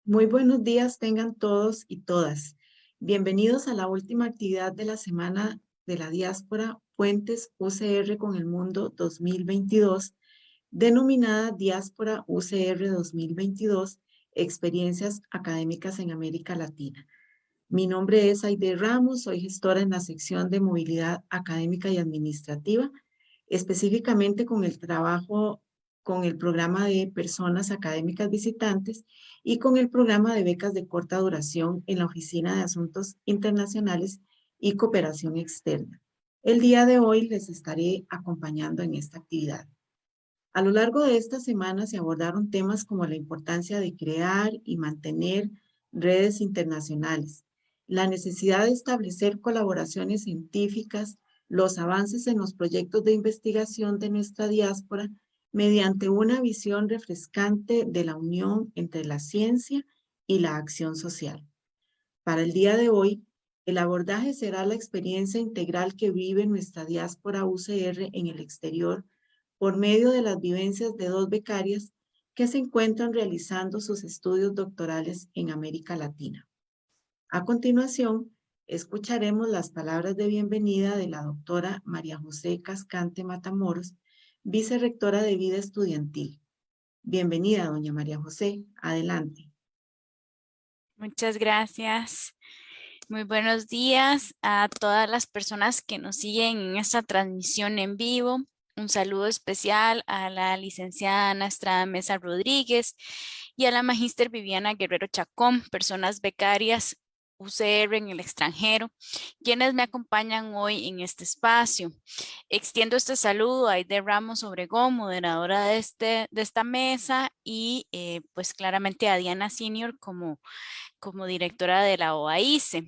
Muy buenos días tengan todos y todas. Bienvenidos a la última actividad de la Semana de la Diáspora Puentes UCR con el Mundo 2022, denominada Diáspora UCR 2022, Experiencias Académicas en América Latina. Mi nombre es Aide Ramos, soy gestora en la sección de Movilidad Académica y Administrativa, específicamente con el trabajo con el programa de personas académicas visitantes y con el programa de becas de corta duración en la Oficina de Asuntos Internacionales y Cooperación Externa. El día de hoy les estaré acompañando en esta actividad. A lo largo de esta semana se abordaron temas como la importancia de crear y mantener redes internacionales, la necesidad de establecer colaboraciones científicas, los avances en los proyectos de investigación de nuestra diáspora mediante una visión refrescante de la unión entre la ciencia y la acción social. Para el día de hoy, el abordaje será la experiencia integral que vive nuestra diáspora UCR en el exterior por medio de las vivencias de dos becarias que se encuentran realizando sus estudios doctorales en América Latina. A continuación, escucharemos las palabras de bienvenida de la doctora María José Cascante Matamoros, vicerrectora de Vida Estudiantil. Bienvenida, doña María José. Adelante. Muchas gracias. Muy buenos días a todas las personas que nos siguen en esta transmisión en vivo. Un saludo especial a la licenciada Ana Estrada Mesa Rodríguez y a la magíster Viviana Guerrero Chacón, personas becarias UCR en el extranjero, quienes me acompañan hoy en este espacio. Extiendo este saludo a Aide Ramos Obregón, moderadora de esta mesa, y pues claramente a Diana Senior como directora de la OAICE.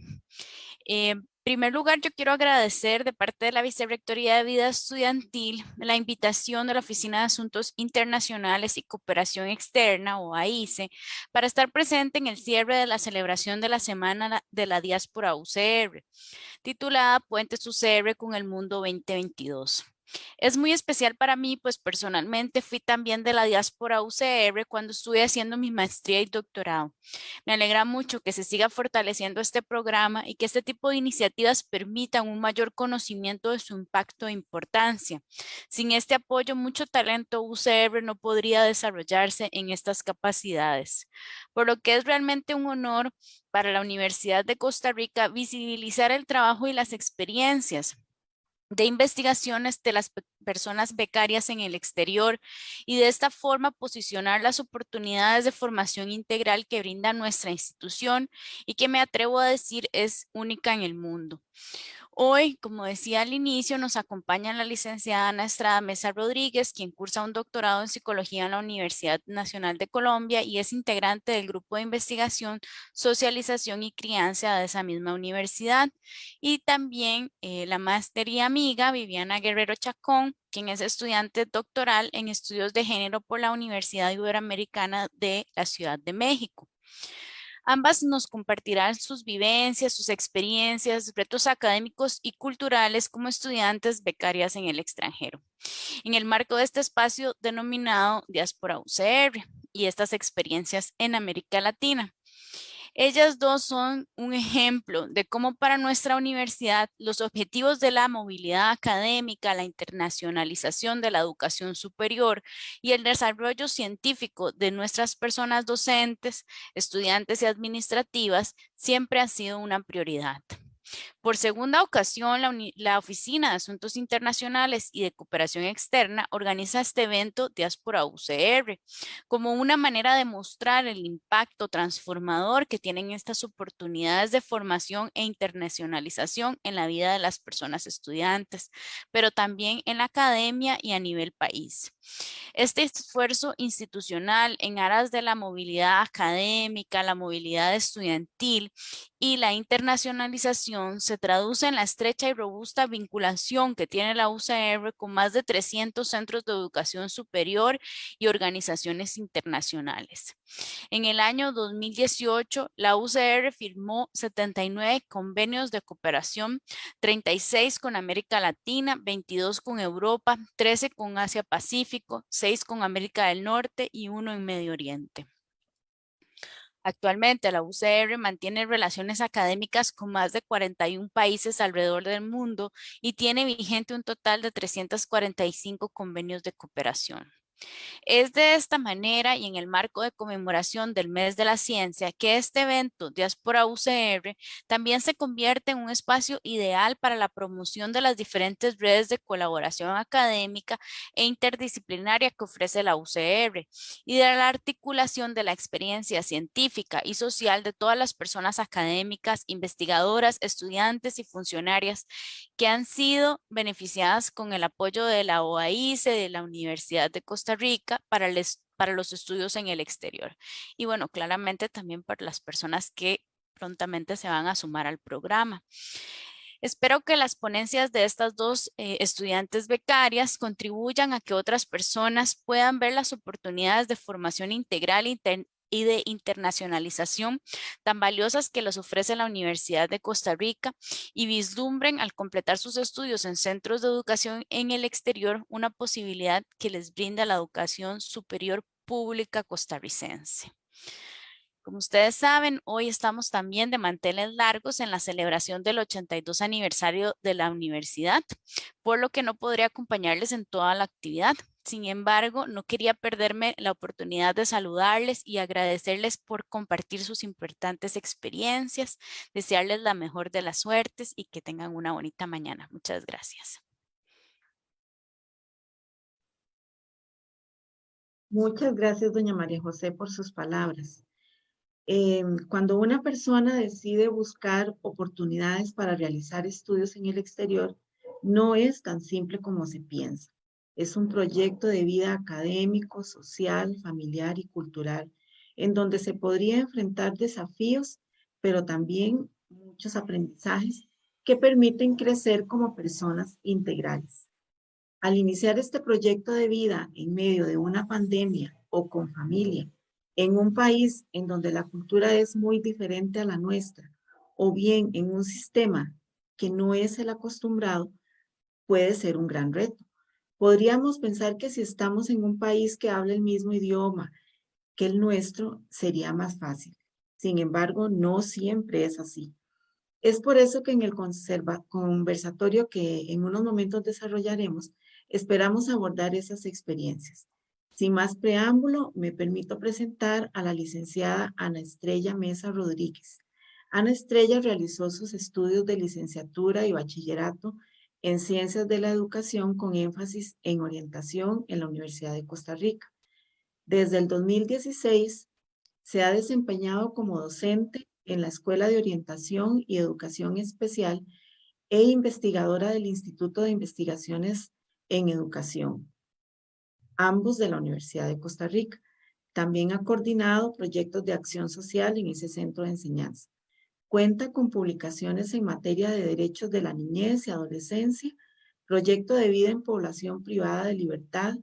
En primer lugar, yo quiero agradecer de parte de la Vicerrectoría de Vida Estudiantil la invitación de la Oficina de Asuntos Internacionales y Cooperación Externa, OAICE, para estar presente en el cierre de la celebración de la Semana de la Diáspora UCR, titulada Puentes UCR con el Mundo 2022. Es muy especial para mí, pues personalmente fui también de la diáspora UCR cuando estuve haciendo mi maestría y doctorado. Me alegra mucho que se siga fortaleciendo este programa y que este tipo de iniciativas permitan un mayor conocimiento de su impacto e importancia. Sin este apoyo, mucho talento UCR no podría desarrollarse en estas capacidades, por lo que es realmente un honor para la Universidad de Costa Rica visibilizar el trabajo y las experiencias de investigaciones de las personas becarias en el exterior y de esta forma posicionar las oportunidades de formación integral que brinda nuestra institución y que me atrevo a decir es única en el mundo. Hoy, como decía al inicio, nos acompaña la licenciada Ana Estrada Mesa Rodríguez, quien cursa un doctorado en psicología en la Universidad Nacional de Colombia y es integrante del grupo de investigación, socialización y crianza de esa misma universidad. Y también la máster y amiga Viviana Guerrero Chacón, quien es estudiante doctoral en estudios de género por la Universidad Iberoamericana de la Ciudad de México. Ambas nos compartirán sus vivencias, sus experiencias, retos académicos y culturales como estudiantes becarias en el extranjero, en el marco de este espacio denominado Diáspora UCR y estas experiencias en América Latina. Ellas dos son un ejemplo de cómo para nuestra universidad los objetivos de la movilidad académica, la internacionalización de la educación superior y el desarrollo científico de nuestras personas docentes, estudiantes y administrativas siempre han sido una prioridad. Por segunda ocasión, la Oficina de Asuntos Internacionales y de Cooperación Externa organiza este evento Diáspora UCR como una manera de mostrar el impacto transformador que tienen estas oportunidades de formación e internacionalización en la vida de las personas estudiantes, pero también en la academia y a nivel país. Este esfuerzo institucional en aras de la movilidad académica, la movilidad estudiantil y la internacionalización se traduce en la estrecha y robusta vinculación que tiene la UCR con más de 300 centros de educación superior y organizaciones internacionales. En el año 2018, la UCR firmó 79 convenios de cooperación, 36 con América Latina, 22 con Europa, 13 con Asia Pacífico, 6 con América del Norte y 1 en Medio Oriente. Actualmente la UCR mantiene relaciones académicas con más de 41 países alrededor del mundo y tiene vigente un total de 345 convenios de cooperación. Es de esta manera y en el marco de conmemoración del Mes de la Ciencia que este evento, Diáspora UCR, también se convierte en un espacio ideal para la promoción de las diferentes redes de colaboración académica e interdisciplinaria que ofrece la UCR y de la articulación de la experiencia científica y social de todas las personas académicas, investigadoras, estudiantes y funcionarias que han sido beneficiadas con el apoyo de la OAICE, de la Universidad de Costa Rica, para los estudios en el exterior. Y bueno, claramente también para las personas que prontamente se van a sumar al programa. Espero que las ponencias de estas dos estudiantes becarias contribuyan a que otras personas puedan ver las oportunidades de formación integral y de internacionalización tan valiosas que les ofrece la Universidad de Costa Rica y vislumbren al completar sus estudios en centros de educación en el exterior una posibilidad que les brinda la educación superior pública costarricense. Como ustedes saben, hoy estamos también de manteles largos en la celebración del 82 aniversario de la universidad, por lo que no podré acompañarles en toda la actividad. Sin embargo, no quería perderme la oportunidad de saludarles y agradecerles por compartir sus importantes experiencias, desearles la mejor de las suertes y que tengan una bonita mañana. Muchas gracias. Muchas gracias, doña María José, por sus palabras. Cuando una persona decide buscar oportunidades para realizar estudios en el exterior, no es tan simple como se piensa. Es un proyecto de vida académico, social, familiar y cultural, en donde se podría enfrentar desafíos, pero también muchos aprendizajes que permiten crecer como personas integrales. Al iniciar este proyecto de vida en medio de una pandemia o con familia, en un país en donde la cultura es muy diferente a la nuestra, o bien en un sistema que no es el acostumbrado, puede ser un gran reto. Podríamos pensar que si estamos en un país que habla el mismo idioma que el nuestro, sería más fácil. Sin embargo, no siempre es así. Es por eso que en el conversatorio que en unos momentos desarrollaremos, esperamos abordar esas experiencias. Sin más preámbulo, me permito presentar a la licenciada Ana Estrella Mesa Rodríguez. Ana Estrella realizó sus estudios de licenciatura y bachillerato en Ciencias de la Educación con énfasis en orientación en la Universidad de Costa Rica. Desde el 2016 se ha desempeñado como docente en la Escuela de Orientación y Educación Especial e investigadora del Instituto de Investigaciones en Educación, ambos de la Universidad de Costa Rica. También ha coordinado proyectos de acción social en ese centro de enseñanza. Cuenta con publicaciones en materia de derechos de la niñez y adolescencia, proyecto de vida en población privada de libertad,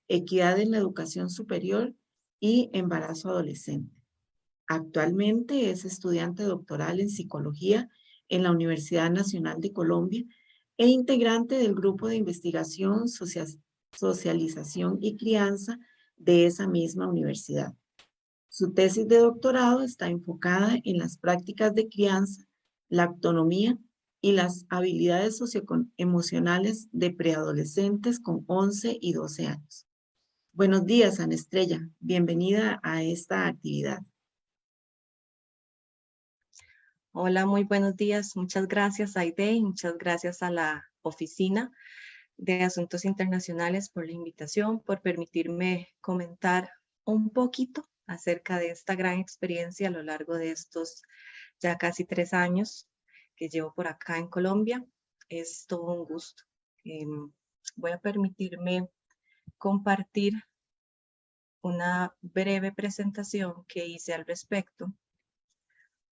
equidad en la educación superior y embarazo adolescente. Actualmente es estudiante doctoral en psicología en la Universidad Nacional de Colombia e integrante del grupo de investigación, socialización y crianza de esa misma universidad. Su tesis de doctorado está enfocada en las prácticas de crianza, la autonomía y las habilidades socioemocionales de preadolescentes con 11 y 12 años. Buenos días, Ana Estrella. Bienvenida a esta actividad. Hola, muy buenos días. Muchas gracias, Aide, y muchas gracias a la Oficina de Asuntos Internacionales por la invitación, por permitirme comentar un poquito acerca de esta gran experiencia a lo largo de estos ya casi 3 años que llevo por acá en Colombia. Es todo un gusto. Voy a permitirme compartir una breve presentación que hice al respecto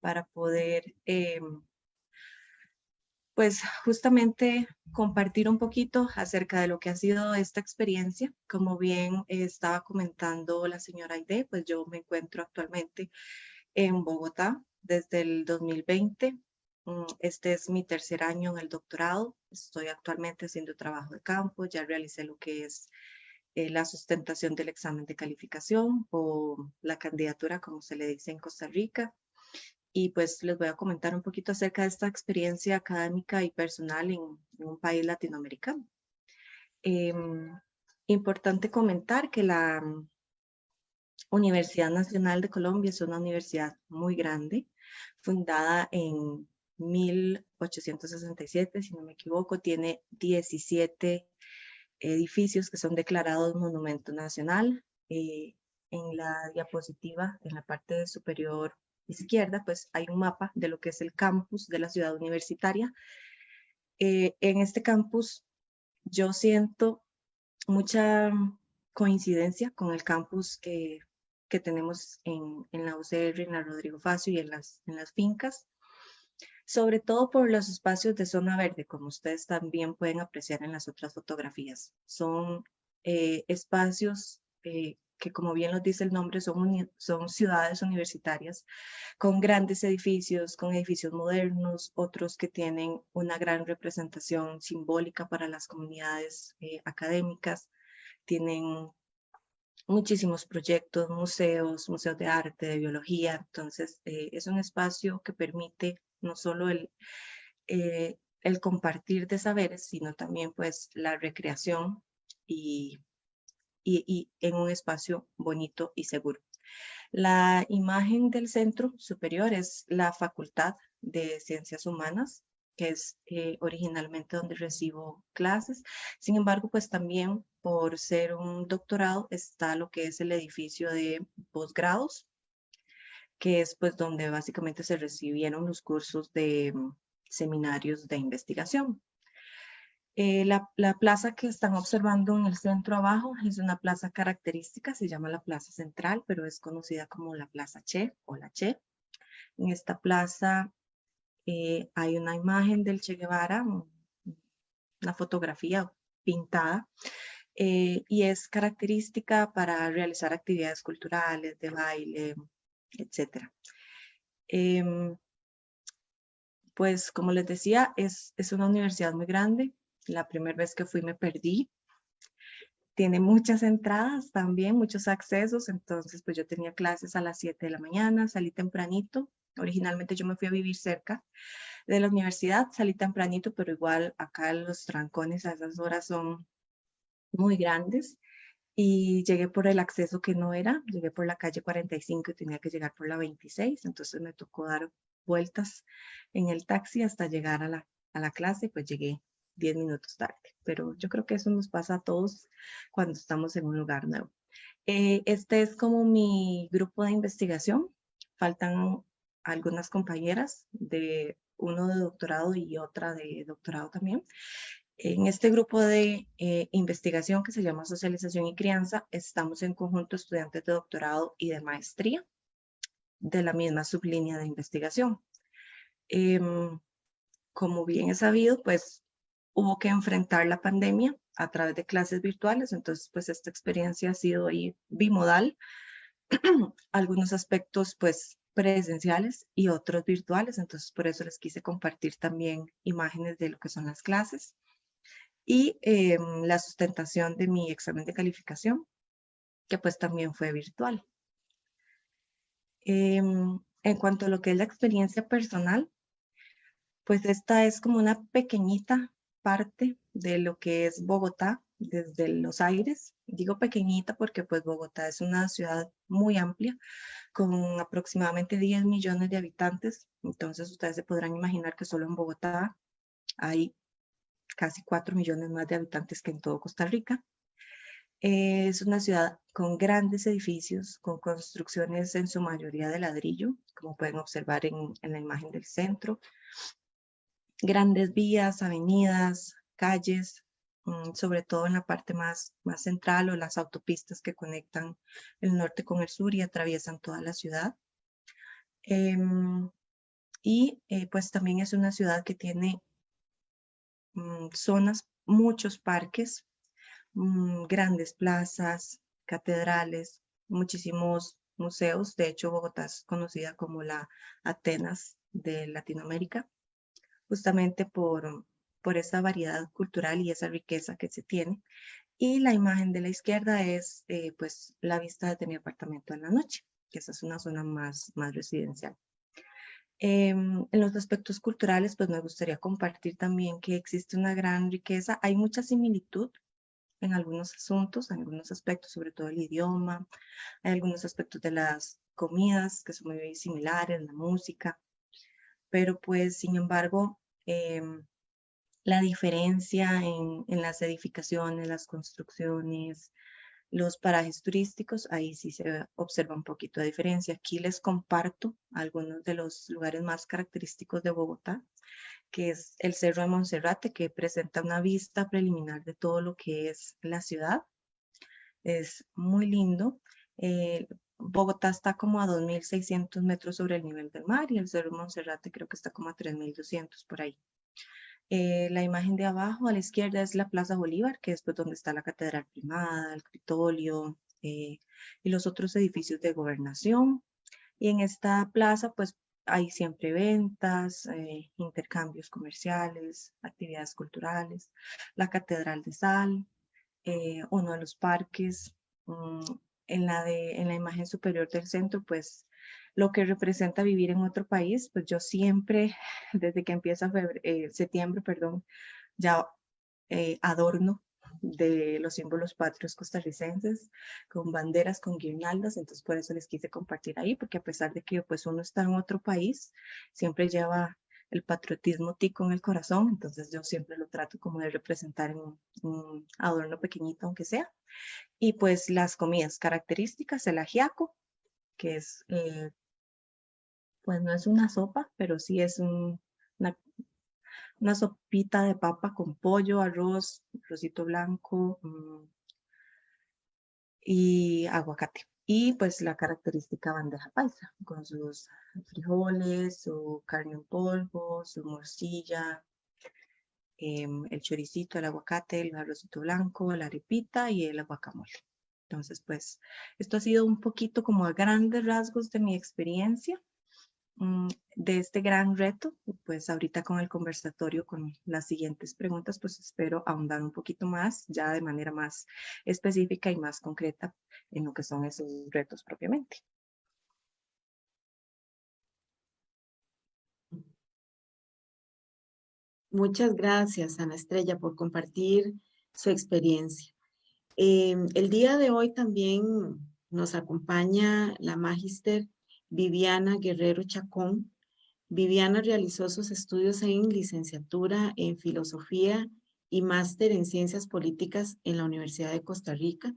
para poder pues justamente compartir un poquito acerca de lo que ha sido esta experiencia. Como bien estaba comentando la señora Aide, pues yo me encuentro actualmente en Bogotá desde el 2020. Este es mi tercer año en el doctorado. Estoy actualmente haciendo trabajo de campo. Ya realicé lo que es la sustentación del examen de calificación o la candidatura, como se le dice en Costa Rica. Y pues les voy a comentar un poquito acerca de esta experiencia académica y personal en un país latinoamericano. Importante comentar que la Universidad Nacional de Colombia es una universidad muy grande, fundada en 1867, si no me equivoco, tiene 17 edificios que son declarados Monumento Nacional. En la diapositiva, en la parte superior izquierda, pues hay un mapa de lo que es el campus de la ciudad universitaria. En este campus yo siento mucha coincidencia con el campus que tenemos en la UCR, en la Rodrigo Facio y en las fincas, sobre todo por los espacios de zona verde, como ustedes también pueden apreciar en las otras fotografías. Son espacios que, como bien los dice el nombre, son ciudades universitarias con grandes edificios, con edificios modernos, otros que tienen una gran representación simbólica para las comunidades académicas, tienen muchísimos proyectos, museos de arte, de biología. Entonces, es un espacio que permite no solo el compartir de saberes, sino también pues la recreación y en un espacio bonito y seguro. La imagen del centro superior es la Facultad de Ciencias Humanas, que es originalmente donde recibo clases. Sin embargo, pues también por ser un doctorado está lo que es el edificio de posgrados, que es pues donde básicamente se recibieron los cursos de seminarios de investigación. La plaza que están observando en el centro abajo es una plaza característica, se llama la Plaza Central, pero es conocida como la Plaza Che o la Che. En esta plaza hay una imagen del Che Guevara, una fotografía pintada, y es característica para realizar actividades culturales, de baile, etc. Pues como les decía, es una universidad muy grande. La primera vez que fui me perdí. Tiene muchas entradas también, muchos accesos. Entonces, pues yo tenía clases a las 7 de la mañana, salí tempranito. Originalmente yo me fui a vivir cerca de la universidad, salí tempranito, pero igual acá los trancones a esas horas son muy grandes. Y llegué por el acceso que no era, llegué por la calle 45 y tenía que llegar por la 26. Entonces me tocó dar vueltas en el taxi hasta llegar a la clase, pues llegué 10 minutos tarde, pero yo creo que eso nos pasa a todos cuando estamos en un lugar nuevo. Este es como mi grupo de investigación. Faltan algunas compañeras, de uno de doctorado y otra de doctorado también. En este grupo de investigación que se llama Socialización y Crianza, estamos en conjunto estudiantes de doctorado y de maestría de la misma sublínea de investigación. Como bien es sabido, pues hubo que enfrentar la pandemia a través de clases virtuales, entonces pues esta experiencia ha sido ahí bimodal, algunos aspectos pues presenciales y otros virtuales, entonces por eso les quise compartir también imágenes de lo que son las clases y la sustentación de mi examen de calificación, que pues también fue virtual. En cuanto a lo que es la experiencia personal, pues esta es como una pequeñita parte de lo que es Bogotá desde los aires. Digo pequeñita porque pues Bogotá es una ciudad muy amplia con aproximadamente 10 millones de habitantes. Entonces ustedes se podrán imaginar que solo en Bogotá hay casi 4 millones más de habitantes que en todo Costa Rica. Es una ciudad con grandes edificios, con construcciones en su mayoría de ladrillo, como pueden observar en la imagen del centro. Grandes vías, avenidas, calles, sobre todo en la parte más central o las autopistas que conectan el norte con el sur y atraviesan toda la ciudad. Pues también es una ciudad que tiene zonas, muchos parques, grandes plazas, catedrales, muchísimos museos. De hecho, Bogotá es conocida como la Atenas de Latinoamérica, justamente por esa variedad cultural y esa riqueza que se tiene. Y la imagen de la izquierda es pues la vista de mi apartamento en la noche, que esa es una zona más residencial. En los aspectos culturales, pues me gustaría compartir también que existe una gran riqueza. Hay mucha similitud en algunos asuntos, en algunos aspectos, sobre todo el idioma. Hay algunos aspectos de las comidas que son muy similares, la música. Pero pues, sin embargo, la diferencia en las edificaciones, las construcciones, los parajes turísticos, ahí sí se observa un poquito de diferencia. Aquí les comparto algunos de los lugares más característicos de Bogotá, que es el Cerro de Monserrate, que presenta una vista preliminar de todo lo que es la ciudad. Es muy lindo. Bogotá está como a 2.600 metros sobre el nivel del mar y el Cerro de Monserrate creo que está como a 3.200 por ahí. La imagen de abajo a la izquierda es la Plaza Bolívar, que es pues, donde está la Catedral Primada, el Capitolio y los otros edificios de gobernación. Y en esta plaza pues hay siempre ventas, intercambios comerciales, actividades culturales, la Catedral de Sal, uno de los parques. En la imagen superior del centro pues lo que representa vivir en otro país, pues yo siempre, desde que empieza septiembre, perdón, ya adorno de los símbolos patrios costarricenses, con banderas, con guirnaldas, entonces por eso les quise compartir ahí, porque a pesar de que pues uno está en otro país, siempre lleva el patriotismo tico en el corazón, entonces yo siempre lo trato como de representar en un adorno pequeñito, aunque sea. Y pues las comidas características, el ajiaco, que es pues no es una sopa, pero sí es una sopita de papa con pollo, arroz, arrocito blanco y aguacate. Y pues la característica bandeja paisa, con sus frijoles, su carne en polvo, su morcilla, el choricito, el aguacate, el arrocito blanco, la arepita y el guacamole. Entonces, pues, esto ha sido un poquito como a grandes rasgos de mi experiencia de este gran reto. Pues ahorita con el conversatorio, con las siguientes preguntas, pues espero ahondar un poquito más, ya de manera más específica y más concreta en lo que son esos retos propiamente. Muchas gracias, Ana Estrella, por compartir su experiencia. El día de hoy también nos acompaña la magíster Viviana Guerrero Chacón. Viviana realizó sus estudios en licenciatura en Filosofía y máster en Ciencias Políticas en la Universidad de Costa Rica.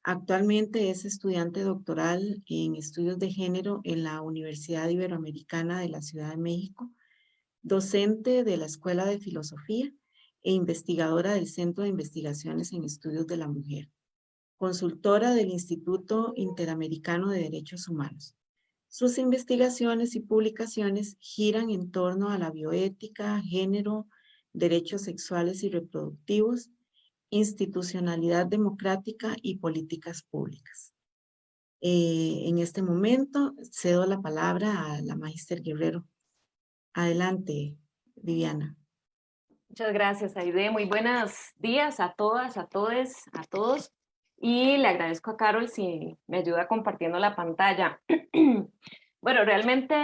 Actualmente es estudiante doctoral en Estudios de Género en la Universidad Iberoamericana de la Ciudad de México, docente de la Escuela de Filosofía e investigadora del Centro de Investigaciones en Estudios de la Mujer, consultora del Instituto Interamericano de Derechos Humanos. Sus investigaciones y publicaciones giran en torno a la bioética, género, derechos sexuales y reproductivos, institucionalidad democrática y políticas públicas. En este momento cedo la palabra a la magíster Guerrero. Adelante, Viviana. Muchas gracias, Aide. Muy buenos días a todas, a todos, a todos. Y le agradezco a Carol si me ayuda compartiendo la pantalla. Bueno, realmente,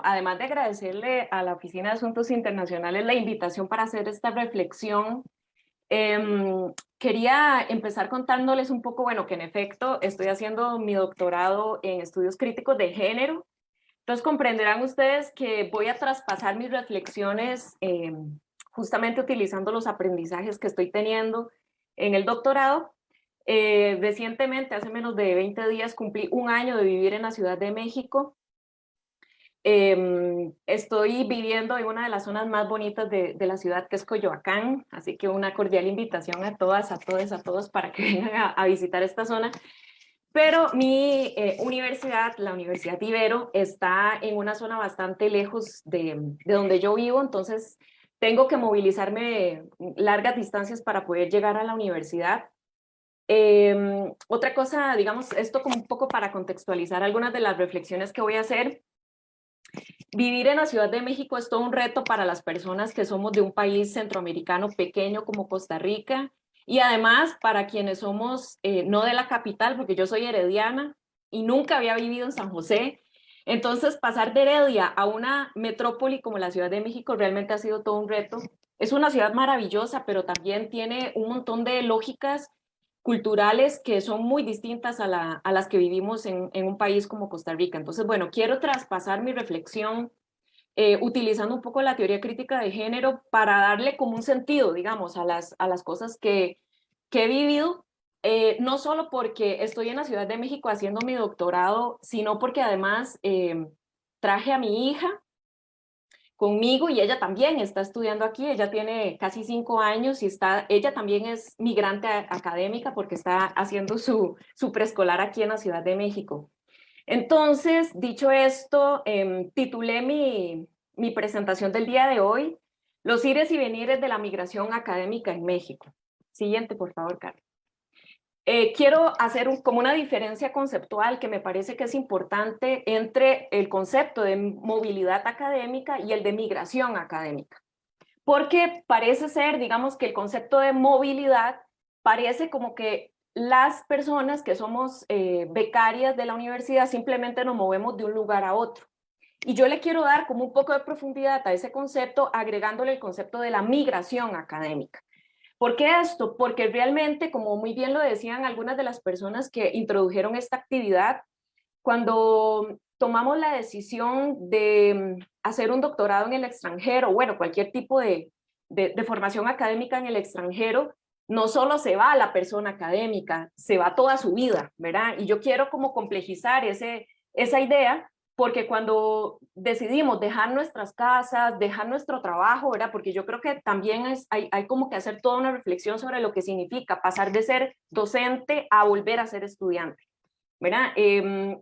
además de agradecerle a la Oficina de Asuntos Internacionales la invitación para hacer esta reflexión, quería empezar contándoles un poco, bueno, que en efecto estoy haciendo mi doctorado en estudios críticos de género. Entonces comprenderán ustedes que voy a traspasar mis reflexiones justamente utilizando los aprendizajes que estoy teniendo en el doctorado. Recientemente, hace menos de 20 días, cumplí un año de vivir en la Ciudad de México. Estoy viviendo en una de las zonas más bonitas de la ciudad, que es Coyoacán, así que una cordial invitación a todas, a todos, a todos para que vengan a visitar esta zona. Pero mi universidad, la Universidad Ibero, está en una zona bastante lejos de donde yo vivo, entonces tengo que movilizarme largas distancias para poder llegar a la universidad. Otra cosa, digamos, esto como un poco para contextualizar algunas de las reflexiones que voy a hacer. Vivir en la Ciudad de México es todo un reto para las personas que somos de un país centroamericano pequeño como Costa Rica. Y además, para quienes somos no de la capital, porque yo soy herediana y nunca había vivido en San José, entonces pasar de Heredia a una metrópoli como la Ciudad de México realmente ha sido todo un reto. Es una ciudad maravillosa, pero también tiene un montón de lógicas culturales que son muy distintas a las que vivimos en un país como Costa Rica. Entonces, bueno, quiero traspasar mi reflexión utilizando un poco la teoría crítica de género para darle como un sentido, digamos, a las cosas que he vivido, no solo porque estoy en la Ciudad de México haciendo mi doctorado, sino porque además traje a mi hija conmigo y ella también está estudiando aquí, ella tiene casi 5 años y ella también es migrante académica porque está haciendo su preescolar aquí en la Ciudad de México. Entonces, dicho esto, titulé mi presentación del día de hoy, Los ires y venires de la migración académica en México. Siguiente, por favor, Carlos. Quiero hacer como una diferencia conceptual que me parece que es importante entre el concepto de movilidad académica y el de migración académica. Porque parece ser, digamos, que el concepto de movilidad parece como que las personas que somos becarias de la universidad simplemente nos movemos de un lugar a otro. Y yo le quiero dar como un poco de profundidad a ese concepto, agregándole el concepto de la migración académica. ¿Por qué esto? Porque realmente, como muy bien lo decían algunas de las personas que introdujeron esta actividad, cuando tomamos la decisión de hacer un doctorado en el extranjero, bueno, cualquier tipo de formación académica en el extranjero, no solo se va la persona académica, se va toda su vida, ¿verdad? Y yo quiero como complejizar esa idea, porque cuando decidimos dejar nuestras casas, dejar nuestro trabajo, ¿verdad? Porque yo creo que también hay como que hacer toda una reflexión sobre lo que significa pasar de ser docente a volver a ser estudiante, ¿verdad?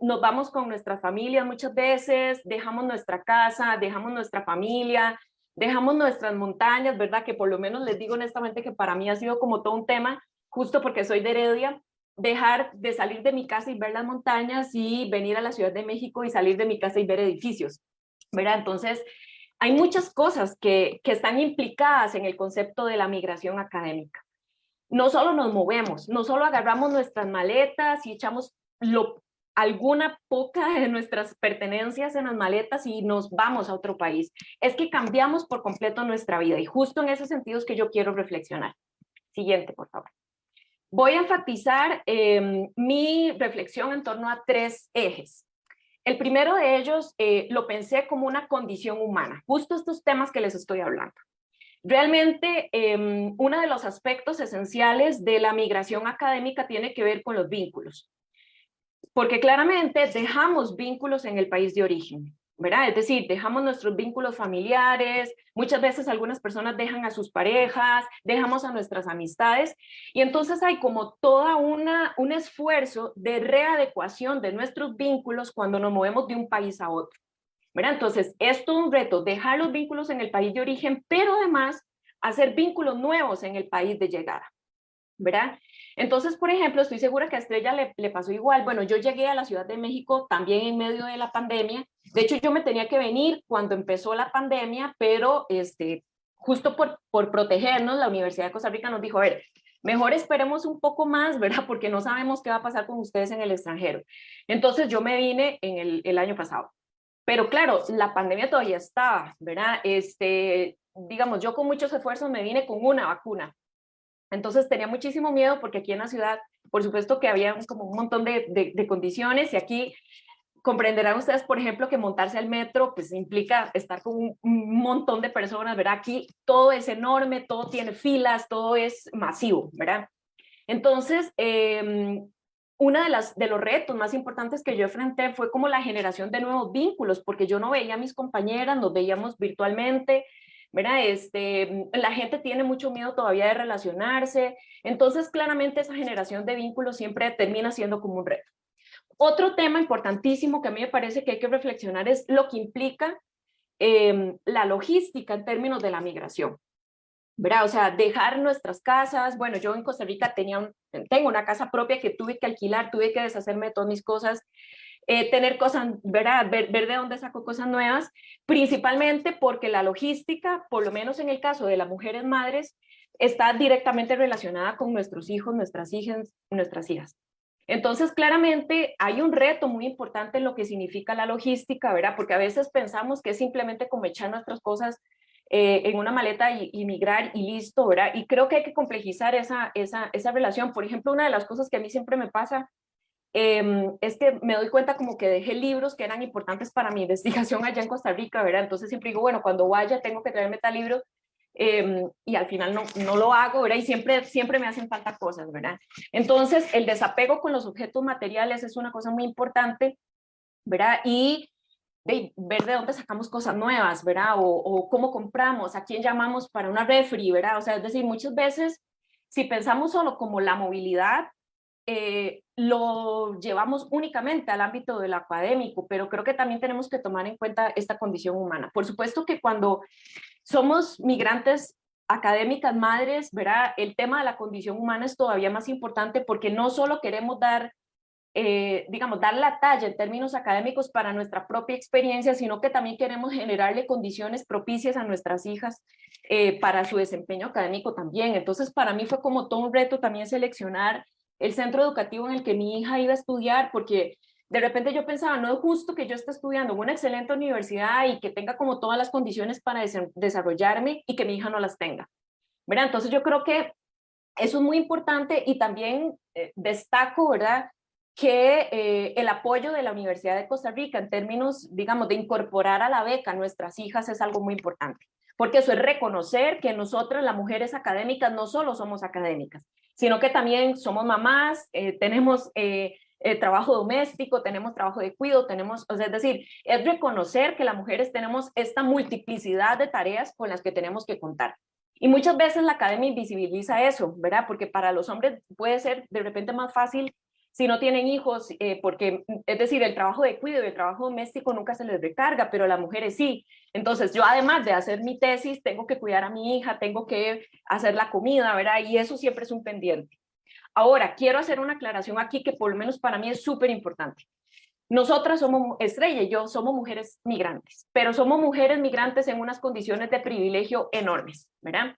Nos vamos con nuestras familias muchas veces, dejamos nuestra casa, dejamos nuestra familia, dejamos nuestras montañas, ¿verdad? Que por lo menos les digo honestamente que para mí ha sido como todo un tema, justo porque soy de Heredia, dejar de salir de mi casa y ver las montañas y venir a la Ciudad de México y salir de mi casa y ver edificios, ¿verdad? Entonces, hay muchas cosas que están implicadas en el concepto de la migración académica. No solo nos movemos, no solo agarramos nuestras maletas y echamos alguna poca de nuestras pertenencias en las maletas y nos vamos a otro país. Es que cambiamos por completo nuestra vida y justo en ese sentido es que yo quiero reflexionar. Siguiente, por favor. Voy a enfatizar mi reflexión en torno a 3 ejes. El primero de ellos lo pensé como una condición humana, justo estos temas que les estoy hablando. Realmente, uno de los aspectos esenciales de la migración académica tiene que ver con los vínculos, porque claramente dejamos vínculos en el país de origen, ¿verdad? Es decir, dejamos nuestros vínculos familiares, muchas veces algunas personas dejan a sus parejas, dejamos a nuestras amistades, y entonces hay como toda un esfuerzo de readecuación de nuestros vínculos cuando nos movemos de un país a otro, ¿verdad? Entonces, es todo un reto dejar los vínculos en el país de origen, pero además hacer vínculos nuevos en el país de llegada, ¿verdad? Entonces, por ejemplo, estoy segura que a Estrella le pasó igual. Bueno, yo llegué a la Ciudad de México también en medio de la pandemia. De hecho, yo me tenía que venir cuando empezó la pandemia, pero justo por protegernos, la Universidad de Costa Rica nos dijo, a ver, mejor esperemos un poco más, ¿verdad? Porque no sabemos qué va a pasar con ustedes en el extranjero. Entonces, yo me vine en el año pasado. Pero claro, la pandemia todavía estaba, ¿verdad? Digamos, yo con muchos esfuerzos me vine con una vacuna. Entonces tenía muchísimo miedo porque aquí en la ciudad, por supuesto que había como un montón de condiciones y aquí comprenderán ustedes, por ejemplo, que montarse al metro pues implica estar con un montón de personas, ¿verdad? Aquí todo es enorme, todo tiene filas, todo es masivo, ¿verdad? Entonces, uno de los retos más importantes que yo enfrenté fue como la generación de nuevos vínculos, porque yo no veía a mis compañeras, nos veíamos virtualmente, ¿verdad? La gente tiene mucho miedo todavía de relacionarse, entonces claramente esa generación de vínculos siempre termina siendo como un reto. Otro tema importantísimo que a mí me parece que hay que reflexionar es lo que implica la logística en términos de la migración, ¿verdad? O sea, dejar nuestras casas. Bueno, yo en Costa Rica tengo una casa propia que tuve que alquilar, tuve que deshacerme de todas mis cosas, tener cosas, ¿verdad? Ver de dónde saco cosas nuevas, principalmente porque la logística, por lo menos en el caso de las mujeres madres, está directamente relacionada con nuestros hijos, nuestras hijas. Entonces, claramente hay un reto muy importante en lo que significa la logística, ¿verdad? Porque a veces pensamos que es simplemente como echar nuestras cosas en una maleta y migrar y listo, ¿verdad? Y creo que hay que complejizar esa relación. Por ejemplo, una de las cosas que a mí siempre me pasa es que me doy cuenta como que dejé libros que eran importantes para mi investigación allá en Costa Rica, ¿verdad? Entonces siempre digo, bueno, cuando vaya tengo que traerme tal libro, y al final no lo hago, ¿verdad? Y siempre me hacen falta cosas, ¿verdad? Entonces, el desapego con los objetos materiales es una cosa muy importante, ¿verdad? Y ver de dónde sacamos cosas nuevas, ¿verdad? O cómo compramos, a quién llamamos para una refri, ¿verdad? O sea, es decir, muchas veces, si pensamos solo como la movilidad, lo llevamos únicamente al ámbito del académico, pero creo que también tenemos que tomar en cuenta esta condición humana. Por supuesto que cuando somos migrantes académicas, madres, ¿verdad? El tema de la condición humana es todavía más importante porque no solo queremos dar la talla en términos académicos para nuestra propia experiencia, sino que también queremos generarle condiciones propicias a nuestras hijas para su desempeño académico también. Entonces, para mí fue como todo un reto también seleccionar el centro educativo en el que mi hija iba a estudiar, porque de repente yo pensaba, no es justo que yo esté estudiando en una excelente universidad y que tenga como todas las condiciones para desarrollarme y que mi hija no las tenga, ¿verdad? Entonces yo creo que eso es muy importante y también destaco, ¿verdad?, que el apoyo de la Universidad de Costa Rica en términos, digamos, de incorporar a la beca a nuestras hijas es algo muy importante, porque eso es reconocer que nosotras, las mujeres académicas, no solo somos académicas, sino que también somos mamás, tenemos trabajo doméstico, tenemos trabajo de cuidado, o sea, es decir, es reconocer que las mujeres tenemos esta multiplicidad de tareas con las que tenemos que contar. Y muchas veces la academia invisibiliza eso, ¿verdad? Porque para los hombres puede ser de repente más fácil si no tienen hijos, porque, es decir, el trabajo de cuidado y el trabajo doméstico nunca se les recarga, pero las mujeres sí. Entonces, yo además de hacer mi tesis, tengo que cuidar a mi hija, tengo que hacer la comida, ¿verdad? Y eso siempre es un pendiente. Ahora, quiero hacer una aclaración aquí que por lo menos para mí es súper importante. Nosotras somos, Estrella y yo, somos mujeres migrantes, pero somos mujeres migrantes en unas condiciones de privilegio enormes, ¿verdad?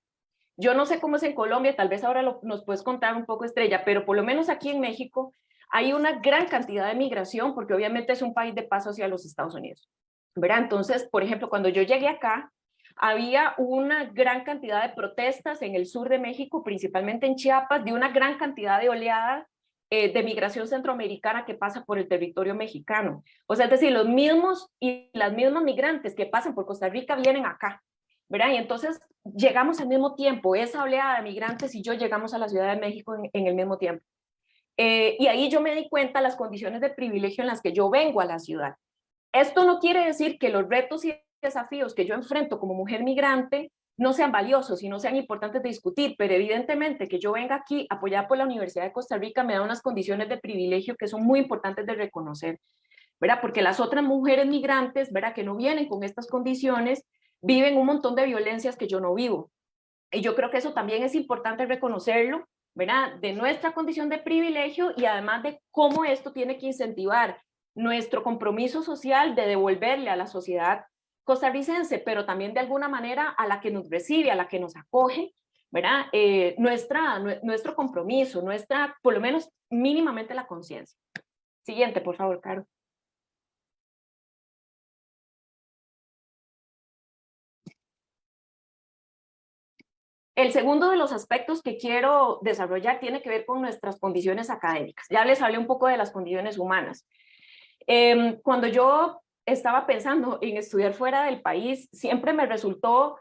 Yo no sé cómo es en Colombia, tal vez ahora nos puedes contar un poco, Estrella, pero por lo menos aquí en México hay una gran cantidad de migración, porque obviamente es un país de paso hacia los Estados Unidos, ¿verdad? Entonces, por ejemplo, cuando yo llegué acá, había una gran cantidad de protestas en el sur de México, principalmente en Chiapas, de una gran cantidad de oleadas de migración centroamericana que pasa por el territorio mexicano. O sea, es decir, los mismos y las mismas migrantes que pasan por Costa Rica vienen acá, ¿verdad? Y entonces llegamos al mismo tiempo, esa oleada de migrantes y yo llegamos a la Ciudad de México en el mismo tiempo. Y ahí yo me di cuenta de las condiciones de privilegio en las que yo vengo a la ciudad. Esto no quiere decir que los retos y desafíos que yo enfrento como mujer migrante no sean valiosos y no sean importantes de discutir, pero evidentemente que yo venga aquí apoyada por la Universidad de Costa Rica me da unas condiciones de privilegio que son muy importantes de reconocer, ¿verdad? Porque las otras mujeres migrantes, ¿verdad?, que no vienen con estas condiciones, viven un montón de violencias que yo no vivo. Y yo creo que eso también es importante reconocerlo, ¿verdad?, de nuestra condición de privilegio y además de cómo esto tiene que incentivar nuestro compromiso social de devolverle a la sociedad costarricense, pero también de alguna manera a la que nos recibe, a la que nos acoge, ¿verdad? Nuestro compromiso, por lo menos mínimamente la conciencia. Siguiente, por favor, Caro. El segundo de los aspectos que quiero desarrollar tiene que ver con nuestras condiciones académicas. Ya les hablé un poco de las condiciones humanas. Cuando yo estaba pensando en estudiar fuera del país, siempre me resultó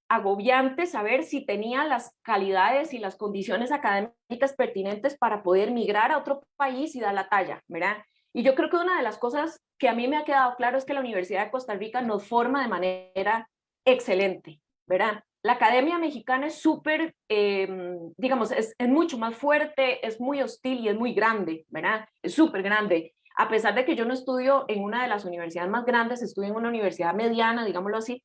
agobiante saber si tenía las calidades y las condiciones académicas pertinentes para poder migrar a otro país y dar la talla, ¿verdad? Y yo creo que una de las cosas que a mí me ha quedado claro es que la Universidad de Costa Rica nos forma de manera excelente, ¿verdad? La academia mexicana es súper, digamos, es mucho más fuerte, es muy hostil y es muy grande, ¿verdad? Es súper grande. A pesar de que yo no estudio en una de las universidades más grandes, estudio en una universidad mediana, digámoslo así,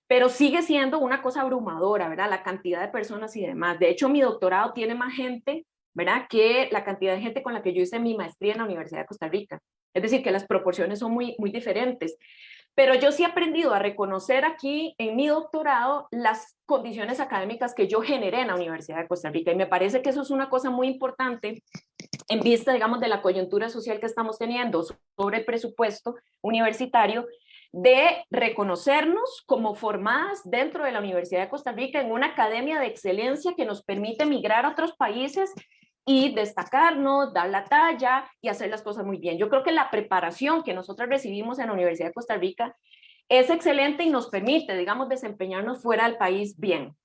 pero sigue siendo una cosa abrumadora, ¿verdad? La cantidad de personas y demás. De hecho, mi doctorado tiene más gente, ¿verdad?, que la cantidad de gente con la que yo hice mi maestría en la Universidad de Costa Rica. Es decir, que las proporciones son muy, muy diferentes. Pero yo sí he aprendido a reconocer aquí en mi doctorado las condiciones académicas que yo generé en la Universidad de Costa Rica, y me parece que eso es una cosa muy importante en vista, digamos, de la coyuntura social que estamos teniendo sobre el presupuesto universitario, de reconocernos como formadas dentro de la Universidad de Costa Rica en una academia de excelencia que nos permite migrar a otros países y destacarnos, dar la talla y hacer las cosas muy bien. Yo creo que la preparación que nosotros recibimos en la Universidad de Costa Rica es excelente y nos permite, digamos, desempeñarnos fuera del país bien.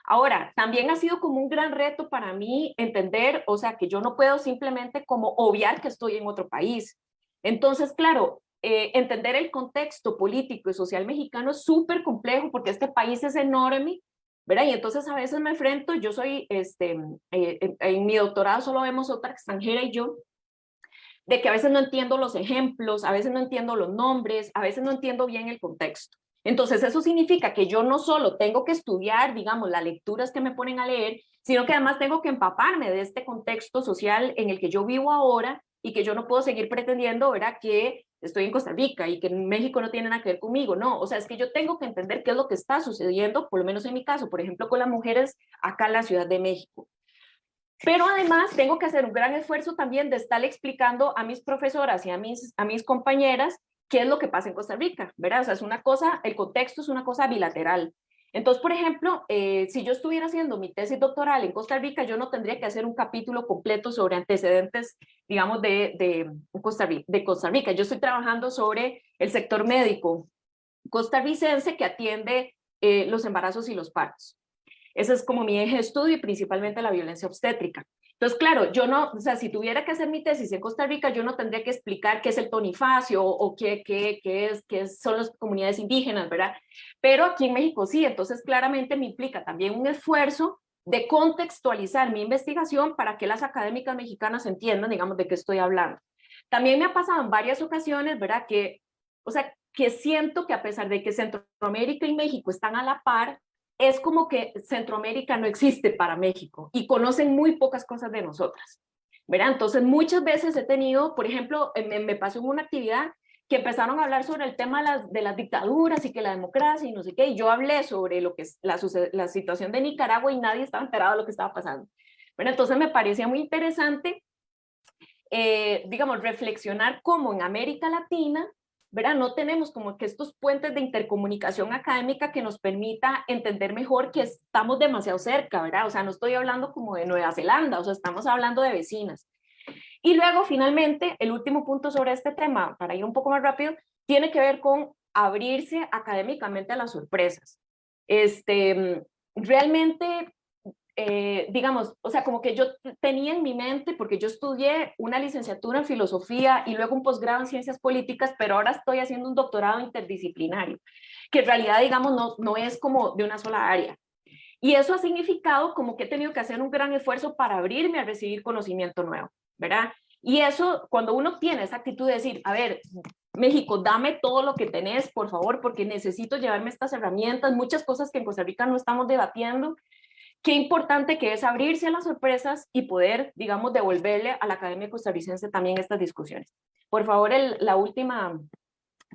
Ahora, también ha sido como un gran reto para mí entender, o sea, que yo no puedo simplemente como obviar que estoy en otro país. Entonces, claro, entender el contexto político y social mexicano es súper complejo porque este país es enorme, ¿verdad? Y entonces a veces me enfrento, yo soy, en mi doctorado solo vemos otra extranjera y yo, de que a veces no entiendo los ejemplos, a veces no entiendo los nombres, a veces no entiendo bien el contexto. Entonces eso significa que yo no solo tengo que estudiar, digamos, las lecturas que me ponen a leer, sino que además tengo que empaparme de este contexto social en el que yo vivo ahora y que yo no puedo seguir pretendiendo, ¿verdad?, que estoy en Costa Rica y que en México no tiene nada que ver conmigo. No, o sea, es que yo tengo que entender qué es lo que está sucediendo, por lo menos en mi caso, por ejemplo, con las mujeres acá en la Ciudad de México. Pero además tengo que hacer un gran esfuerzo también de estar explicando a mis profesoras y a mis compañeras qué es lo que pasa en Costa Rica, ¿verdad? O sea, es una cosa, el contexto es una cosa bilateral. Entonces, por ejemplo, si yo estuviera haciendo mi tesis doctoral en Costa Rica, yo no tendría que hacer un capítulo completo sobre antecedentes, digamos, de Costa Rica. Yo estoy trabajando sobre el sector médico costarricense que atiende los embarazos y los partos. Ese es como mi eje de estudio y principalmente la violencia obstétrica. Entonces, claro, yo no, o sea, si tuviera que hacer mi tesis en Costa Rica, yo no tendría que explicar qué es el tonifacio o qué son las comunidades indígenas, ¿verdad? Pero aquí en México sí, entonces claramente me implica también un esfuerzo de contextualizar mi investigación para que las académicas mexicanas entiendan, digamos, de qué estoy hablando. También me ha pasado en varias ocasiones, ¿verdad? Que, o sea, que siento que a pesar de que Centroamérica y México están a la par, es como que Centroamérica no existe para México y conocen muy pocas cosas de nosotras, ¿verdad? Entonces muchas veces he tenido, por ejemplo, me pasó en una actividad que empezaron a hablar sobre el tema de las dictaduras y que la democracia y no sé qué, y yo hablé sobre lo que es la situación de Nicaragua y nadie estaba enterado de lo que estaba pasando. Bueno, entonces me parecía muy interesante, digamos, reflexionar cómo en América Latina, ¿verdad?, no tenemos como que estos puentes de intercomunicación académica que nos permita entender mejor que estamos demasiado cerca, ¿verdad? O sea, no estoy hablando como de Nueva Zelanda, o sea, estamos hablando de vecinas. Y luego, finalmente, el último punto sobre este tema, para ir un poco más rápido, tiene que ver con abrirse académicamente a las sorpresas. Realmente, digamos, o sea, como que yo tenía en mi mente, porque yo estudié una licenciatura en filosofía y luego un posgrado en ciencias políticas, pero ahora estoy haciendo un doctorado interdisciplinario, que en realidad, digamos, no es como de una sola área. Y eso ha significado como que he tenido que hacer un gran esfuerzo para abrirme a recibir conocimiento nuevo, ¿verdad? Y eso, cuando uno tiene esa actitud de decir, a ver, México, dame todo lo que tenés, por favor, porque necesito llevarme estas herramientas, muchas cosas que en Costa Rica no estamos debatiendo, qué importante que es abrirse a las sorpresas y poder, digamos, devolverle a la Academia Costarricense también estas discusiones. Por favor, la última,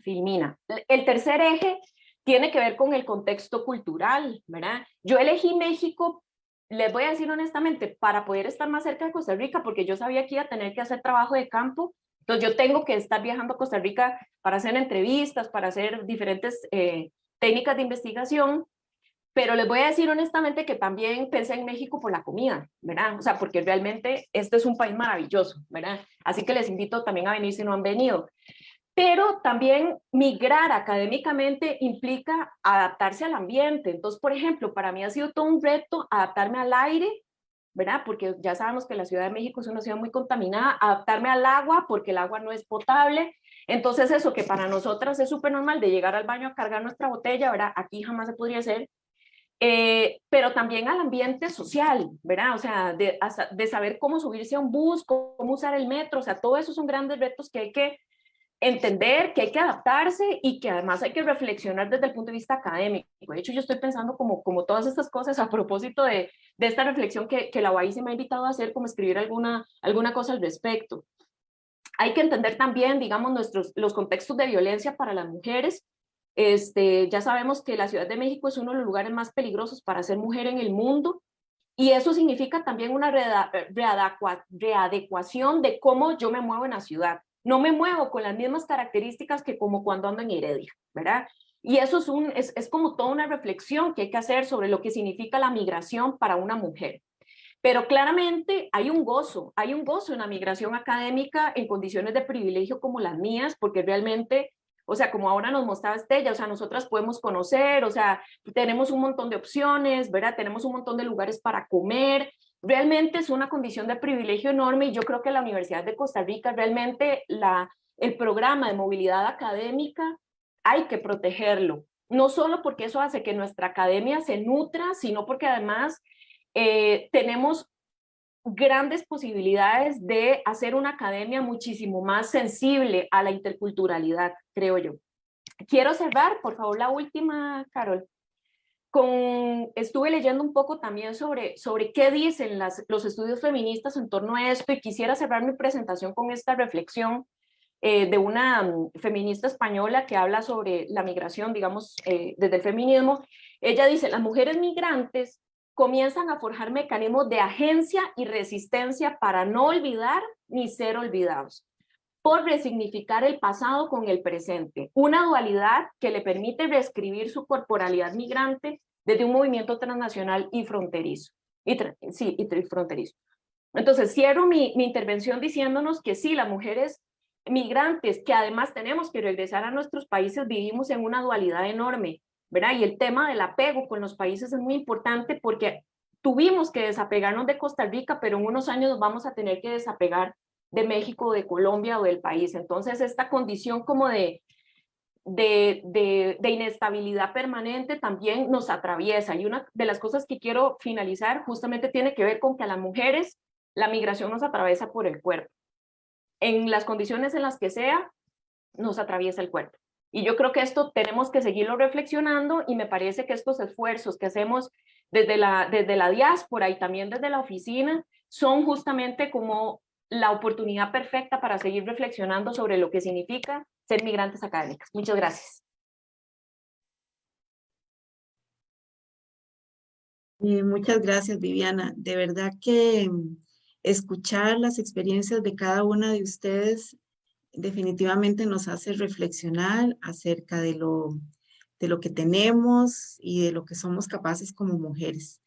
Filmina. El tercer eje tiene que ver con el contexto cultural, ¿verdad? Yo elegí México, les voy a decir honestamente, para poder estar más cerca de Costa Rica, porque yo sabía que iba a tener que hacer trabajo de campo, entonces yo tengo que estar viajando a Costa Rica para hacer entrevistas, para hacer diferentes técnicas de investigación, pero les voy a decir honestamente que también pensé en México por la comida, ¿verdad? O sea, porque realmente este es un país maravilloso, ¿verdad? Así que les invito también a venir si no han venido. Pero también migrar académicamente implica adaptarse al ambiente. Entonces, por ejemplo, para mí ha sido todo un reto adaptarme al aire, ¿verdad? Porque ya sabemos que la Ciudad de México es una ciudad muy contaminada, adaptarme al agua porque el agua no es potable. Entonces, eso que para nosotras es súper normal de llegar al baño a cargar nuestra botella, ¿verdad? Aquí jamás se podría hacer. Pero también al ambiente social, ¿verdad? O sea, de saber cómo subirse a un bus, cómo usar el metro, o sea, todo eso son grandes retos que hay que entender, que hay que adaptarse y que además hay que reflexionar desde el punto de vista académico. De hecho, yo estoy pensando como todas estas cosas a propósito de esta reflexión que la UAI se me ha invitado a hacer, como escribir alguna cosa al respecto. Hay que entender también, digamos, los contextos de violencia para las mujeres, Ya sabemos que la Ciudad de México es uno de los lugares más peligrosos para ser mujer en el mundo, y eso significa también una readecuación de cómo yo me muevo en la ciudad. No me muevo con las mismas características que como cuando ando en Heredia, ¿verdad? Y eso es como toda una reflexión que hay que hacer sobre lo que significa la migración para una mujer. Pero claramente hay un gozo en la migración académica en condiciones de privilegio como las mías, porque realmente, o sea, como ahora nos mostraba Estella, o sea, nosotras podemos conocer, o sea, tenemos un montón de opciones, ¿verdad? Tenemos un montón de lugares para comer. Realmente es una condición de privilegio enorme, y yo creo que la Universidad de Costa Rica, realmente el programa de movilidad académica hay que protegerlo. No solo porque eso hace que nuestra academia se nutra, sino porque además tenemos grandes posibilidades de hacer una academia muchísimo más sensible a la interculturalidad, creo yo. Quiero cerrar, por favor, la última, Carol. Estuve leyendo un poco también sobre qué dicen los estudios feministas en torno a esto, y quisiera cerrar mi presentación con esta reflexión de una feminista española que habla sobre la migración, digamos, desde el feminismo. Ella dice: las mujeres migrantes comienzan a forjar mecanismos de agencia y resistencia para no olvidar ni ser olvidados, por resignificar el pasado con el presente, una dualidad que le permite reescribir su corporalidad migrante desde un movimiento transnacional y fronterizo. Fronterizo. Entonces, cierro mi intervención diciéndonos que sí, las mujeres migrantes, que además tenemos que regresar a nuestros países, vivimos en una dualidad enorme, ¿verdad? Y el tema del apego con los países es muy importante, porque tuvimos que desapegarnos de Costa Rica, pero en unos años nos vamos a tener que desapegar de México, de Colombia o del país. Entonces, esta condición como de inestabilidad permanente también nos atraviesa. Y una de las cosas que quiero finalizar justamente tiene que ver con que a las mujeres la migración nos atraviesa por el cuerpo. En las condiciones en las que sea, nos atraviesa el cuerpo. Y yo creo que esto tenemos que seguirlo reflexionando, y me parece que estos esfuerzos que hacemos desde la diáspora y también desde la oficina son justamente como la oportunidad perfecta para seguir reflexionando sobre lo que significa ser migrantes académicas. Muchas gracias. Muchas gracias, Viviana. De verdad que escuchar las experiencias de cada una de ustedes definitivamente nos hace reflexionar acerca de lo que tenemos y de lo que somos capaces como mujeres.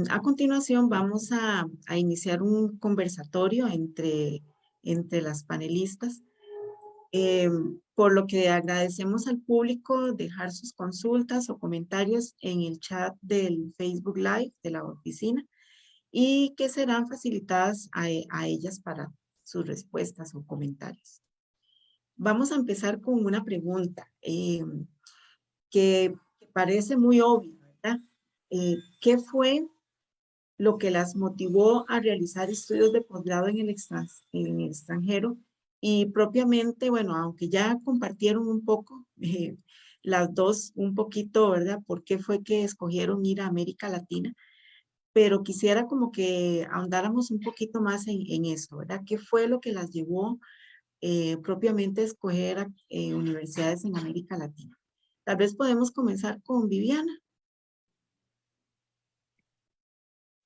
A continuación vamos a iniciar un conversatorio entre las panelistas, por lo que agradecemos al público dejar sus consultas o comentarios en el chat del Facebook Live de la oficina, y que serán facilitadas a ellas para sus respuestas o comentarios. Vamos a empezar con una pregunta que parece muy obvia, ¿verdad? ¿Qué fue lo que las motivó a realizar estudios de posgrado en el extranjero? Y propiamente, bueno, aunque ya compartieron un poco, las dos un poquito, ¿verdad? ¿Por qué fue que escogieron ir a América Latina? Pero quisiera como que ahondáramos un poquito más en eso, ¿verdad? ¿Qué fue lo que las llevó propiamente a escoger universidades en América Latina? Tal vez podemos comenzar con Viviana.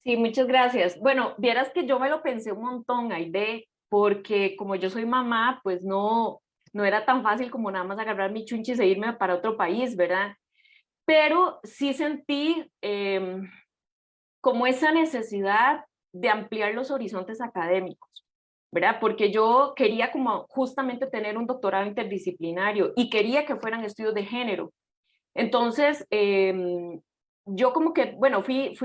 Sí, muchas gracias. Bueno, vieras que yo me lo pensé un montón, Aide, porque como yo soy mamá, pues no era tan fácil como nada más agarrar mi chunchis e irme para otro país, ¿verdad? Pero sí sentí como esa necesidad de ampliar los horizontes académicos, ¿verdad? Porque yo quería como justamente tener un doctorado interdisciplinario y quería que fueran estudios de género. Entonces, yo como que, bueno, fui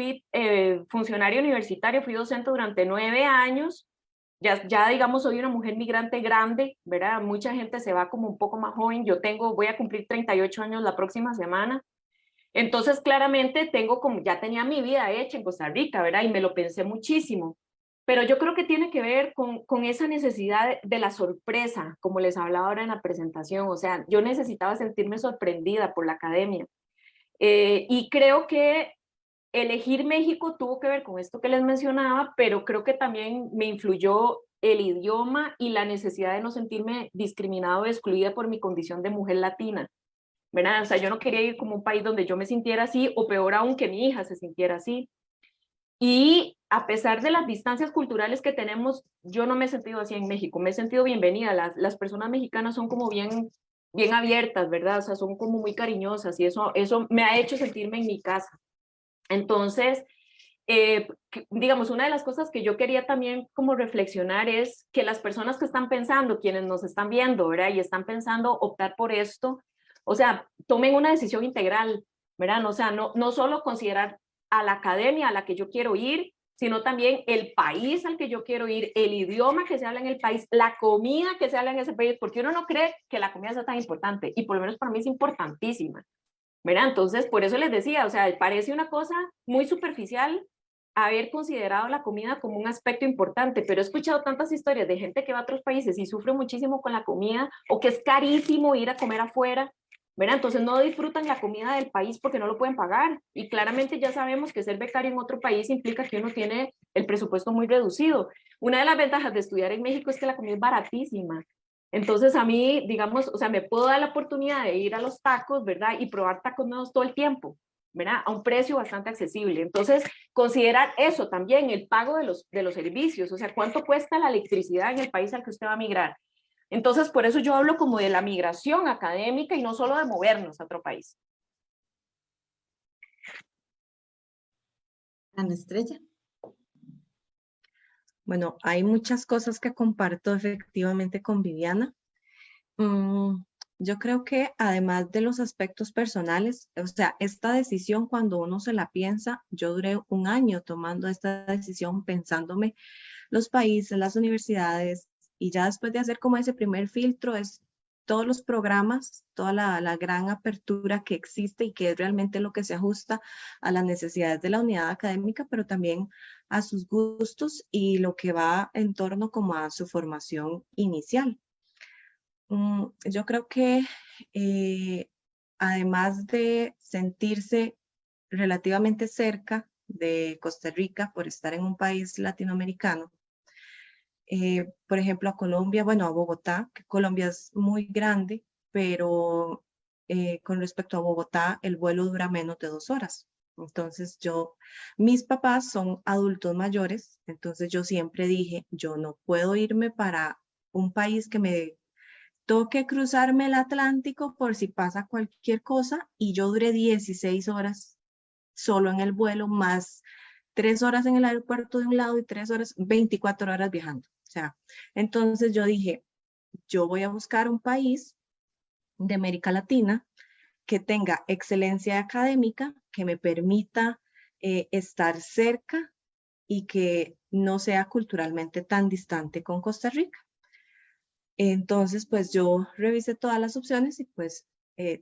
funcionario universitario, fui docente durante 9 años, ya digamos soy una mujer migrante grande, ¿verdad? Mucha gente se va como un poco más joven, voy a cumplir 38 años la próxima semana. Entonces, claramente ya tenía mi vida hecha en Costa Rica, ¿verdad? Y me lo pensé muchísimo. Pero yo creo que tiene que ver con esa necesidad de la sorpresa, como les hablaba ahora en la presentación. O sea, yo necesitaba sentirme sorprendida por la academia. Y creo que elegir México tuvo que ver con esto que les mencionaba, pero creo que también me influyó el idioma y la necesidad de no sentirme discriminada o excluida por mi condición de mujer latina. ¿verdad? O sea, yo no quería ir como un país donde yo me sintiera así, o peor aún que mi hija se sintiera así. Y a pesar de las distancias culturales que tenemos, yo no me he sentido así en México, me he sentido bienvenida. Las personas mexicanas son como bien, bien abiertas, ¿verdad? O sea, son como muy cariñosas y eso me ha hecho sentirme en mi casa. Entonces, digamos, una de las cosas que yo quería también como reflexionar es que las personas que están pensando, quienes nos están viendo, ¿verdad? Y están pensando optar por esto, o sea, tomen una decisión integral, ¿verdad? O sea, no solo considerar a la academia a la que yo quiero ir, sino también el país al que yo quiero ir, el idioma que se habla en el país, la comida que se habla en ese país, porque uno no cree que la comida sea tan importante, y por lo menos para mí es importantísima, ¿verdad? Entonces, por eso les decía, o sea, parece una cosa muy superficial haber considerado la comida como un aspecto importante, pero he escuchado tantas historias de gente que va a otros países y sufre muchísimo con la comida, o que es carísimo ir a comer afuera, ¿verdad? Entonces no disfrutan la comida del país porque no lo pueden pagar, y claramente ya sabemos que ser becario en otro país implica que uno tiene el presupuesto muy reducido. Una de las ventajas de estudiar en México es que la comida es baratísima. Entonces a mí, digamos, o sea, me puedo dar la oportunidad de ir a los tacos, ¿verdad? Y probar tacos nuevos todo el tiempo, ¿verdad? A un precio bastante accesible. Entonces, considerar eso también, el pago de los servicios, o sea, cuánto cuesta la electricidad en el país al que usted va a migrar. Entonces, por eso yo hablo como de la migración académica y no solo de movernos a otro país. Ana Estrella. Bueno, hay muchas cosas que comparto efectivamente con Viviana. Yo creo que además de los aspectos personales, o sea, esta decisión cuando uno se la piensa, yo duré un año tomando esta decisión pensándome los países, las universidades, y ya después de hacer como ese primer filtro es todos los programas, toda la gran apertura que existe y que es realmente lo que se ajusta a las necesidades de la unidad académica, pero también a sus gustos y lo que va en torno como a su formación inicial. Yo creo que además de sentirse relativamente cerca de Costa Rica por estar en un país latinoamericano, por ejemplo, a Colombia, bueno, a Bogotá, que Colombia es muy grande, pero con respecto a Bogotá, el vuelo dura menos de 2 horas. Entonces mis papás son adultos mayores, entonces yo siempre dije, yo no puedo irme para un país que me toque cruzarme el Atlántico por si pasa cualquier cosa, y yo duré 16 horas solo en el vuelo, más 3 horas en el aeropuerto de un lado y 3 horas, 24 horas viajando. O sea, entonces yo dije, yo voy a buscar un país de América Latina que tenga excelencia académica, que me permita estar cerca y que no sea culturalmente tan distante con Costa Rica. Entonces, pues yo revisé todas las opciones y pues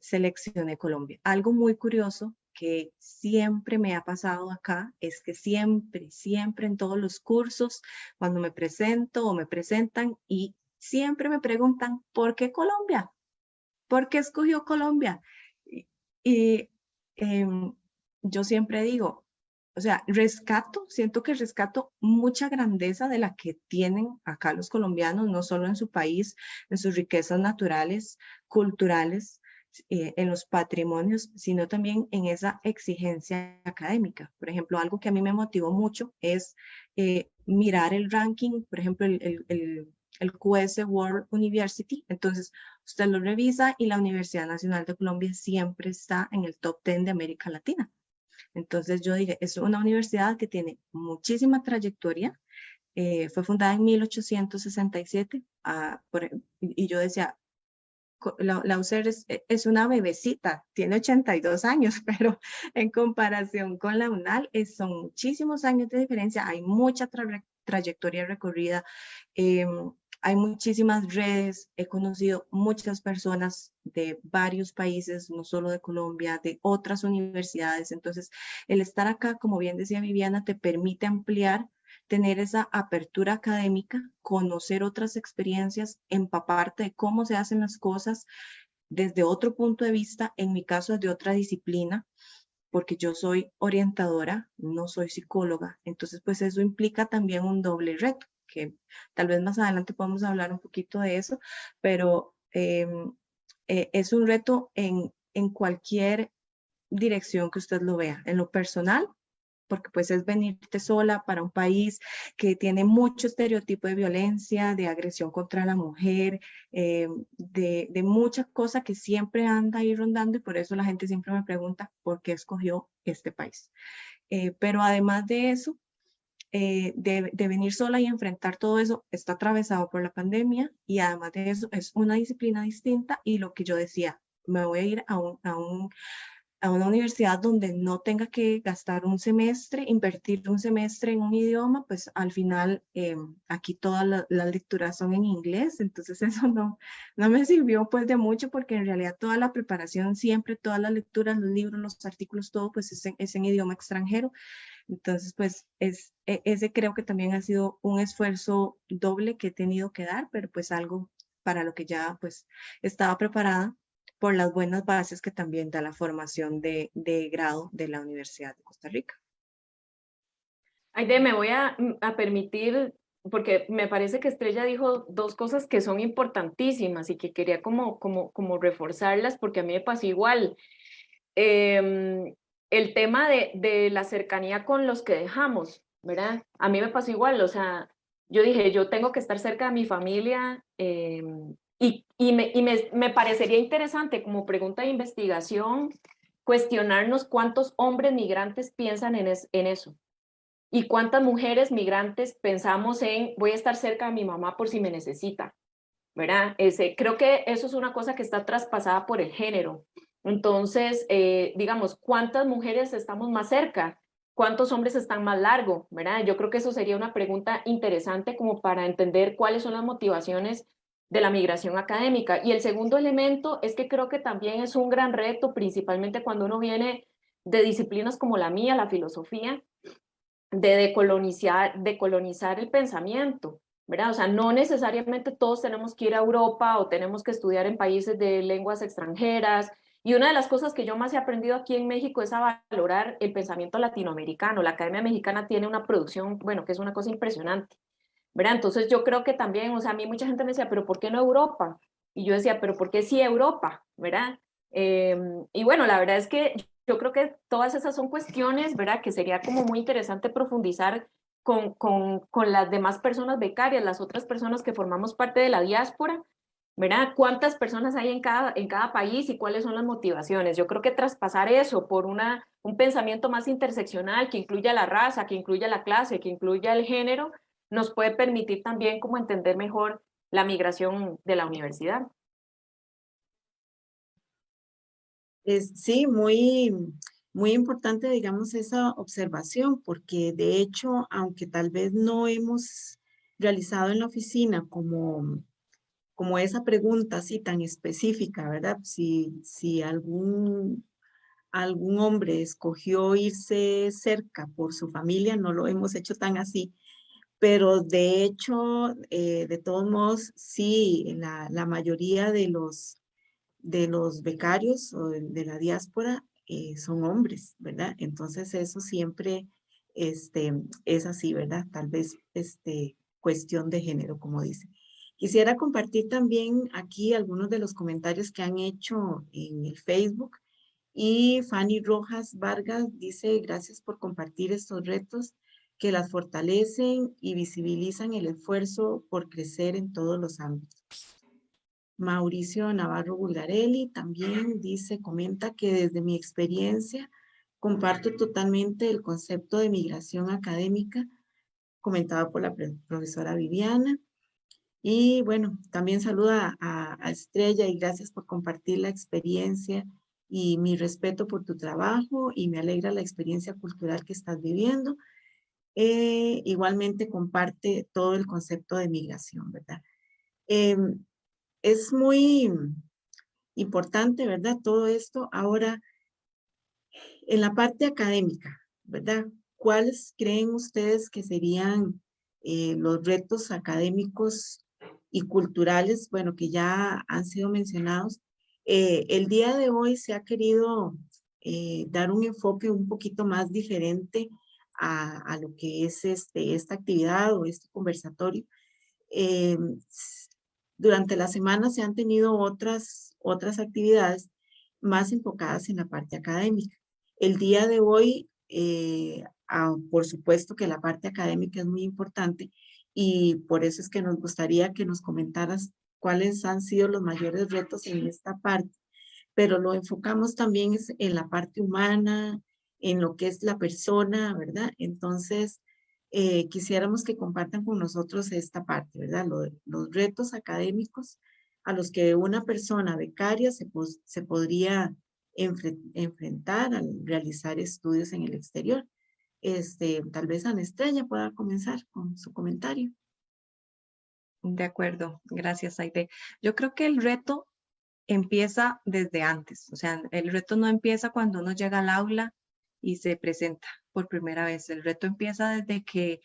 seleccioné Colombia. Algo muy curioso que siempre me ha pasado acá es que siempre en todos los cursos, cuando me presento o me presentan, y siempre me preguntan, ¿por qué Colombia? ¿Por qué escogió Colombia? Y yo siempre digo, o sea, siento que rescato mucha grandeza de la que tienen acá los colombianos, no solo en su país, en sus riquezas naturales, culturales, en los patrimonios, sino también en esa exigencia académica. Por ejemplo, algo que a mí me motivó mucho es mirar el ranking, por ejemplo, el QS World University. Entonces, usted lo revisa y la Universidad Nacional de Colombia siempre está en el top 10 de América Latina. Entonces yo dije, es una universidad que tiene muchísima trayectoria, fue fundada en 1867, y yo decía, la UCR es una bebecita, tiene 82 años, pero en comparación con la UNAL son muchísimos años de diferencia, hay mucha trayectoria recorrida, hay muchísimas redes, he conocido muchas personas de varios países, no solo de Colombia, de otras universidades. Entonces, el estar acá, como bien decía Viviana, te permite ampliar, tener esa apertura académica, conocer otras experiencias, empaparte de cómo se hacen las cosas desde otro punto de vista, en mi caso desde otra disciplina, porque yo soy orientadora, no soy psicóloga. Entonces, pues eso implica también un doble reto, que tal vez más adelante podemos hablar un poquito de eso, pero es un reto en en cualquier dirección que usted lo vea, en lo personal, porque pues es venirte sola para un país que tiene mucho estereotipo de violencia, de agresión contra la mujer, de muchas cosas que siempre anda ahí rondando, y por eso la gente siempre me pregunta por qué escogió este país. Pero además de eso, de venir sola y enfrentar todo eso, está atravesado por la pandemia, y además de eso es una disciplina distinta, y lo que yo decía, me voy a ir a una universidad donde no tenga que gastar un semestre, invertir un semestre en un idioma, pues al final aquí todas las lecturas son en inglés, entonces eso no me sirvió pues de mucho, porque en realidad toda la preparación siempre, todas las lecturas, los libros, los artículos, todo pues es en idioma extranjero. Entonces pues ese creo que también ha sido un esfuerzo doble que he tenido que dar, pero pues algo para lo que ya pues estaba preparada por las buenas bases que también da la formación de grado de la Universidad de Costa Rica. Aide, me voy a permitir, porque me parece que Estrella dijo dos cosas que son importantísimas y que quería como reforzarlas, porque a mí me pasó igual. El tema de la cercanía con los que dejamos, ¿verdad? A mí me pasó igual, o sea, yo dije, yo tengo que estar cerca de mi familia, me parecería interesante como pregunta de investigación cuestionarnos cuántos hombres migrantes piensan en eso y cuántas mujeres migrantes pensamos en voy a estar cerca de mi mamá por si me necesita, ¿verdad? Creo que eso es una cosa que está traspasada por el género. Entonces, digamos, ¿cuántas mujeres estamos más cerca? ¿Cuántos hombres están más largo? ¿Verdad? Yo creo que eso sería una pregunta interesante como para entender cuáles son las motivaciones de la migración académica. Y el segundo elemento es que creo que también es un gran reto, principalmente cuando uno viene de disciplinas como la mía, la filosofía, de decolonizar el pensamiento, ¿verdad? O sea, no necesariamente todos tenemos que ir a Europa o tenemos que estudiar en países de lenguas extranjeras. Y una de las cosas que yo más he aprendido aquí en México es a valorar el pensamiento latinoamericano. La Academia Mexicana tiene una producción, bueno, que es una cosa impresionante, ¿verdad? Entonces yo creo que también, o sea, a mí mucha gente me decía, pero ¿por qué no Europa? Y yo decía, pero ¿por qué sí Europa? ¿Verdad? Y bueno, la verdad es que yo creo que todas esas son cuestiones, ¿verdad? Que sería como muy interesante profundizar con las demás personas becarias, las otras personas que formamos parte de la diáspora, ¿verdad? ¿Cuántas personas hay en cada país y cuáles son las motivaciones? Yo creo que traspasar eso por un pensamiento más interseccional que incluya la raza, que incluya la clase, que incluya el género, nos puede permitir también como entender mejor la migración de la universidad. Sí, muy importante, digamos, esa observación, porque de hecho, aunque tal vez no hemos realizado en la oficina como esa pregunta así tan específica, ¿verdad? Si algún hombre escogió irse cerca por su familia, no lo hemos hecho tan así, pero de hecho, de todos modos, sí, la mayoría de los becarios o de la diáspora son hombres, ¿verdad? Entonces eso siempre es así, ¿verdad? Tal vez cuestión de género, como dice. Quisiera compartir también aquí algunos de los comentarios que han hecho en el Facebook. Y Fanny Rojas Vargas dice, gracias por compartir estos retos que las fortalecen y visibilizan el esfuerzo por crecer en todos los ámbitos. Mauricio Navarro Bulgarelli también dice, comenta que desde mi experiencia comparto totalmente el concepto de migración académica comentado por la profesora Viviana. Y bueno, también saluda a Estrella y gracias por compartir la experiencia y mi respeto por tu trabajo y me alegra la experiencia cultural que estás viviendo. Igualmente comparte todo el concepto de migración, ¿verdad? Es muy importante, ¿verdad? Todo esto. Ahora, en la parte académica, ¿verdad? ¿Cuáles creen ustedes que serían los retos académicos y culturales, bueno, que ya han sido mencionados? El día de hoy se ha querido dar un enfoque un poquito más diferente a lo que es esta actividad o este conversatorio. Eh, durante la semana se han tenido otras actividades, más enfocadas en la parte académica. El día de hoy, por supuesto que la parte académica es muy importante y por eso es que nos gustaría que nos comentaras cuáles han sido los mayores retos en esta parte, pero lo enfocamos también en la parte humana, en lo que es la persona, ¿verdad? Entonces, quisiéramos que compartan con nosotros esta parte, ¿verdad? Los retos académicos a los que una persona becaria se podría enfrentar al realizar estudios en el exterior. Tal vez Ana Estrella pueda comenzar con su comentario. De acuerdo, gracias, Aide. Yo creo que el reto empieza desde antes, o sea, el reto no empieza cuando uno llega al aula y se presenta por primera vez. El reto empieza desde que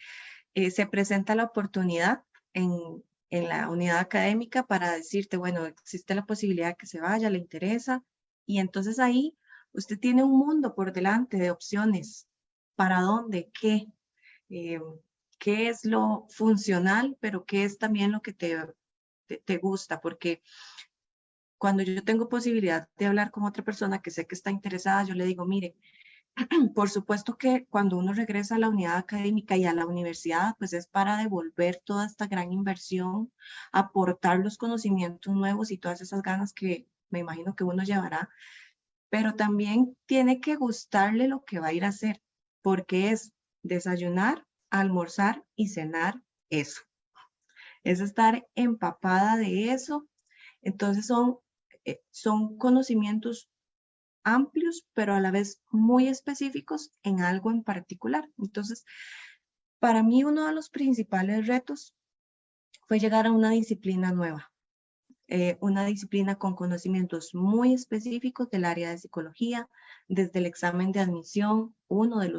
se presenta la oportunidad en la unidad académica para decirte, bueno, existe la posibilidad de que se vaya, le interesa, y entonces ahí usted tiene un mundo por delante de opciones. ¿Para dónde? ¿Qué? Eh, ¿Qué es lo funcional, pero qué es también lo que te gusta? Porque cuando yo tengo posibilidad de hablar con otra persona que sé que está interesada, yo le digo, mire, por supuesto que cuando uno regresa a la unidad académica y a la universidad, pues es para devolver toda esta gran inversión, aportar los conocimientos nuevos y todas esas ganas que me imagino que uno llevará, pero también tiene que gustarle lo que va a ir a hacer, porque es desayunar, almorzar y cenar eso. Es estar empapada de eso. Entonces son conocimientos amplios, pero a la vez muy específicos en algo en particular. Entonces, para mí uno de los principales retos fue llegar a una disciplina nueva, una disciplina con conocimientos muy específicos del área de psicología. Desde el examen de admisión, uno de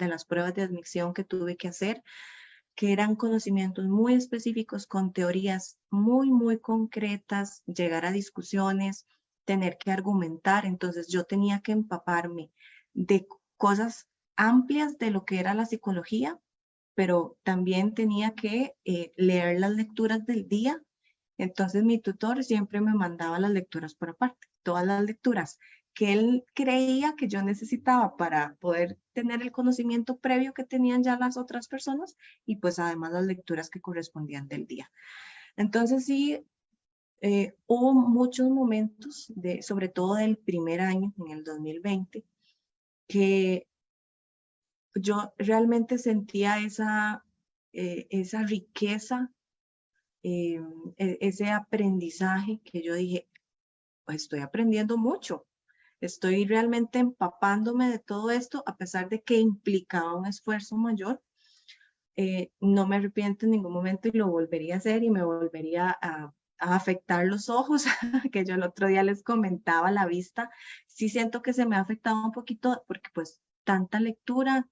las pruebas de admisión que tuve que hacer, que eran conocimientos muy específicos con teorías muy, muy concretas, llegar a discusiones, tener que argumentar. Entonces yo tenía que empaparme de cosas amplias de lo que era la psicología, pero también tenía que leer las lecturas del día. Entonces mi tutor siempre me mandaba las lecturas por aparte, todas las lecturas que él creía que yo necesitaba para poder tener el conocimiento previo que tenían ya las otras personas y pues además las lecturas que correspondían del día. Entonces sí, hubo muchos momentos, sobre todo del primer año, en el 2020, que yo realmente sentía esa riqueza, ese aprendizaje que yo dije, pues estoy aprendiendo mucho. Estoy realmente empapándome de todo esto, a pesar de que implicaba un esfuerzo mayor. No me arrepiento en ningún momento y lo volvería a hacer y me volvería a afectar los ojos, que yo el otro día les comentaba la vista. Sí siento que se me ha afectado un poquito porque pues tanta lectura,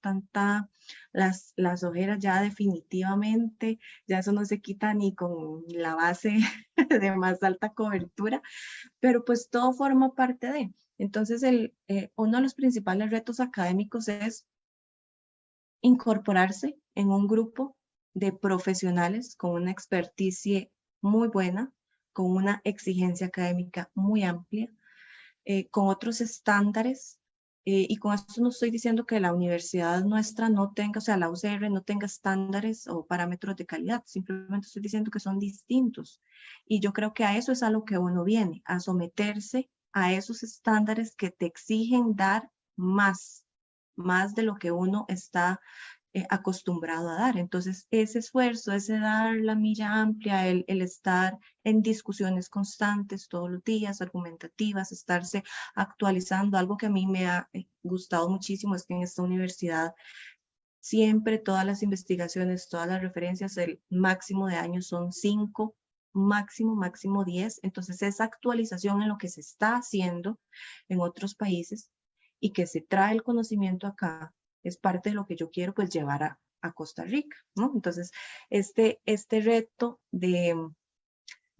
las ojeras ya definitivamente, ya eso no se quita ni con la base de más alta cobertura, pero pues todo forma parte de. Entonces, uno de los principales retos académicos es incorporarse en un grupo de profesionales con una experticia muy buena, con una exigencia académica muy amplia, con otros estándares. Y con esto no estoy diciendo que la universidad nuestra no tenga, o sea, la UCR no tenga estándares o parámetros de calidad, simplemente estoy diciendo que son distintos. Y yo creo que a eso es a lo que uno viene, a someterse a esos estándares que te exigen dar más de lo que uno está acostumbrado a dar. Entonces, ese esfuerzo, ese dar la milla amplia, el estar en discusiones constantes todos los días, argumentativas, estarse actualizando, algo que a mí me ha gustado muchísimo es que en esta universidad siempre todas las investigaciones, todas las referencias, el máximo de años son 5, máximo 10. Entonces, esa actualización en lo que se está haciendo en otros países y que se trae el conocimiento acá, es parte de lo que yo quiero pues llevar a Costa Rica, ¿no? Entonces, este reto de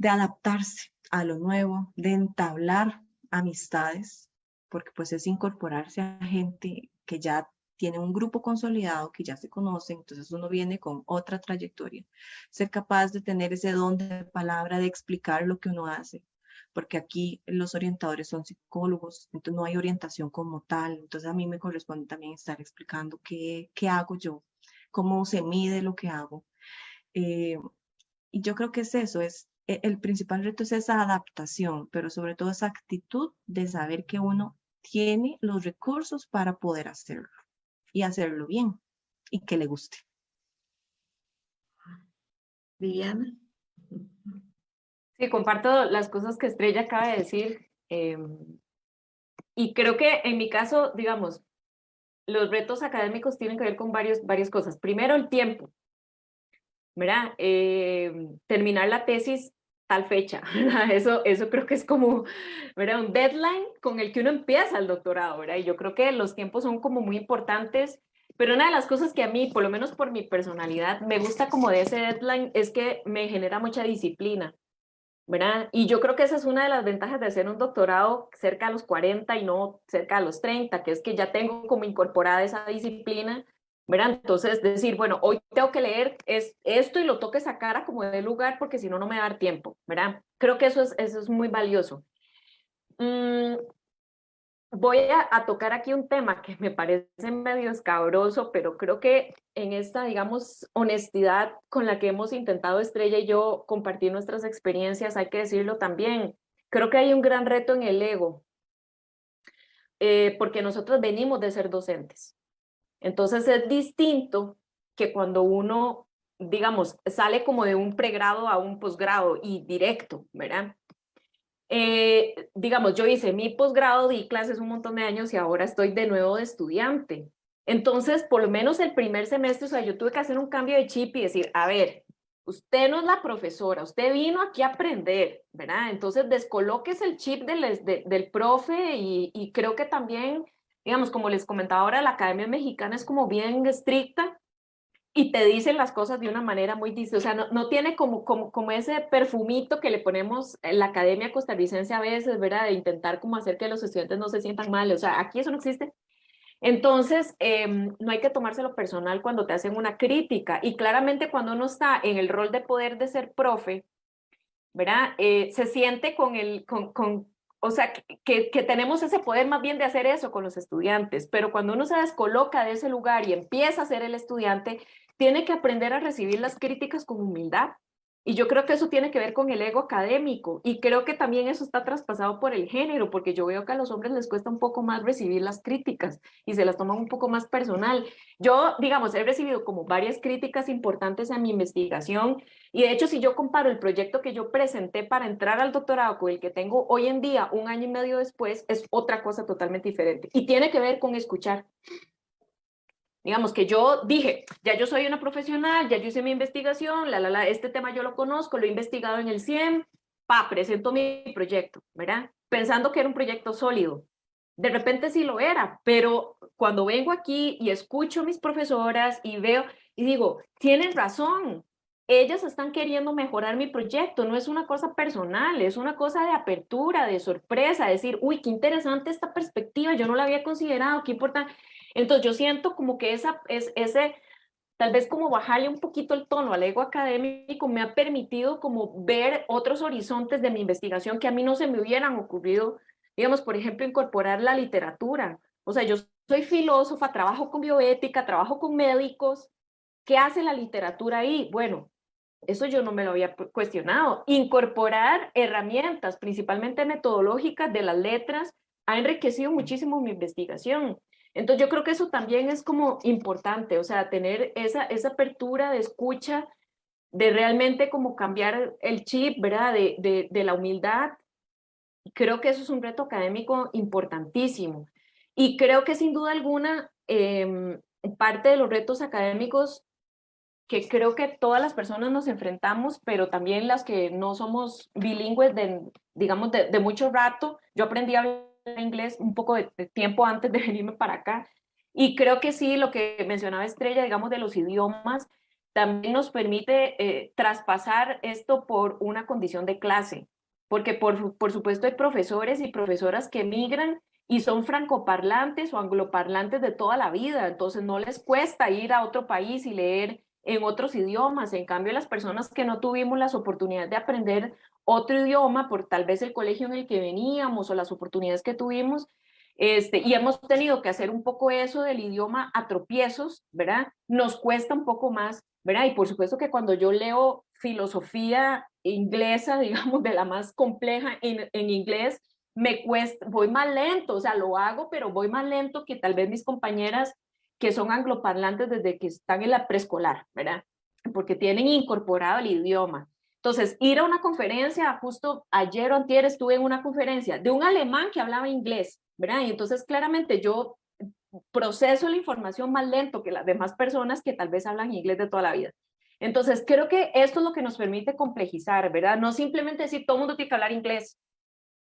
adaptarse a lo nuevo, de entablar amistades, porque pues es incorporarse a gente que ya tiene un grupo consolidado, que ya se conoce, entonces uno viene con otra trayectoria. Ser capaz de tener ese don de palabra, de explicar lo que uno hace, porque aquí los orientadores son psicólogos, entonces no hay orientación como tal. Entonces a mí me corresponde también estar explicando qué hago yo, cómo se mide lo que hago. Y yo creo que es eso, el principal reto es esa adaptación, pero sobre todo esa actitud de saber que uno tiene los recursos para poder hacerlo y hacerlo bien y que le guste. Viviana. Sí, comparto las cosas que Estrella acaba de decir. Y creo que en mi caso, digamos, los retos académicos tienen que ver con varias cosas. Primero, el tiempo, ¿verdad? Terminar la tesis tal fecha, ¿verdad? Eso creo que es como, ¿verdad? Un deadline con el que uno empieza el doctorado, ¿verdad? Y yo creo que los tiempos son como muy importantes, pero una de las cosas que a mí, por lo menos por mi personalidad, me gusta como de ese deadline es que me genera mucha disciplina, ¿verdad? Y yo creo que esa es una de las ventajas de hacer un doctorado cerca a los 40 y no cerca a los 30, que es que ya tengo como incorporada esa disciplina, ¿verdad? Entonces, decir, bueno, hoy tengo que leer esto y lo tengo que sacar a como de lugar porque si no, no me va a dar tiempo, ¿verdad? Creo que eso es muy valioso. Voy a tocar aquí un tema que me parece medio escabroso, pero creo que en esta, digamos, honestidad con la que hemos intentado Estrella y yo compartir nuestras experiencias, hay que decirlo también, creo que hay un gran reto en el ego, porque nosotros venimos de ser docentes. Entonces es distinto que cuando uno, digamos, sale como de un pregrado a un posgrado y directo, ¿verdad? Digamos, yo hice mi posgrado, di clases un montón de años y ahora estoy de nuevo de estudiante. Entonces, por lo menos el primer semestre, o sea, yo tuve que hacer un cambio de chip y decir, a ver, usted no es la profesora, usted vino aquí a aprender, ¿verdad? Entonces, descoloques el chip del profe y creo que también, digamos, como les comentaba ahora, la Academia Mexicana es como bien estricta y te dicen las cosas de una manera muy distinta, o sea, no tiene como ese perfumito que le ponemos en la academia costarricense a veces, ¿verdad? De intentar como hacer que los estudiantes no se sientan mal, o sea, aquí eso no existe. Entonces, no hay que tomárselo personal cuando te hacen una crítica y claramente cuando uno está en el rol de poder de ser profe, ¿verdad? Se siente o sea, que tenemos ese poder más bien de hacer eso con los estudiantes, pero cuando uno se descoloca de ese lugar y empieza a ser el estudiante, tiene que aprender a recibir las críticas con humildad. Y yo creo que eso tiene que ver con el ego académico y creo que también eso está traspasado por el género, porque yo veo que a los hombres les cuesta un poco más recibir las críticas y se las toman un poco más personal. Yo, digamos, he recibido como varias críticas importantes en mi investigación y de hecho, si yo comparo el proyecto que yo presenté para entrar al doctorado con el que tengo hoy en día, un año y medio después, es otra cosa totalmente diferente. Y tiene que ver con escuchar. Digamos que yo dije, ya yo soy una profesional, ya yo hice mi investigación, este tema yo lo conozco, lo he investigado en el CIEM, presento mi proyecto, ¿verdad? Pensando que era un proyecto sólido. De repente sí lo era, pero cuando vengo aquí y escucho a mis profesoras y veo y digo, tienen razón, ellas están queriendo mejorar mi proyecto, no es una cosa personal, es una cosa de apertura, de sorpresa, decir, uy, qué interesante esta perspectiva, yo no la había considerado, qué importante. Entonces yo siento como que ese, tal vez como bajarle un poquito el tono al ego académico me ha permitido como ver otros horizontes de mi investigación que a mí no se me hubieran ocurrido, digamos, por ejemplo, incorporar la literatura. O sea, yo soy filósofa, trabajo con bioética, trabajo con médicos. ¿Qué hace la literatura ahí? Bueno, eso yo no me lo había cuestionado. Incorporar herramientas, principalmente metodológicas de las letras, ha enriquecido muchísimo mi investigación. Entonces yo creo que eso también es como importante, o sea, tener esa apertura de escucha, de realmente como cambiar el chip, ¿verdad? De la humildad. Creo que eso es un reto académico importantísimo. Y creo que sin duda alguna, parte de los retos académicos que creo que todas las personas nos enfrentamos, pero también las que no somos bilingües, digamos, de mucho rato. Yo aprendí a hablar inglés un poco de tiempo antes de venirme para acá. Y creo que sí, lo que mencionaba Estrella, digamos, de los idiomas, también nos permite traspasar esto por una condición de clase. Porque por supuesto hay profesores y profesoras que emigran y son francoparlantes o angloparlantes de toda la vida. Entonces no les cuesta ir a otro país y leer en otros idiomas. En cambio, las personas que no tuvimos las oportunidades de aprender otro idioma por tal vez el colegio en el que veníamos o las oportunidades que tuvimos, y hemos tenido que hacer un poco eso del idioma a tropiezos, ¿verdad? Nos cuesta un poco más, ¿verdad? Y por supuesto que cuando yo leo filosofía inglesa, digamos, de la más compleja en inglés, me cuesta, voy más lento, o sea, lo hago, pero voy más lento que tal vez mis compañeras que son angloparlantes desde que están en la preescolar, ¿verdad? Porque tienen incorporado el idioma. Entonces, ir a una conferencia, justo ayer o antier estuve en una conferencia de un alemán que hablaba inglés, ¿verdad? Y entonces claramente yo proceso la información más lento que las demás personas que tal vez hablan inglés de toda la vida. Entonces, creo que esto es lo que nos permite complejizar, ¿verdad? No simplemente decir todo el mundo tiene que hablar inglés.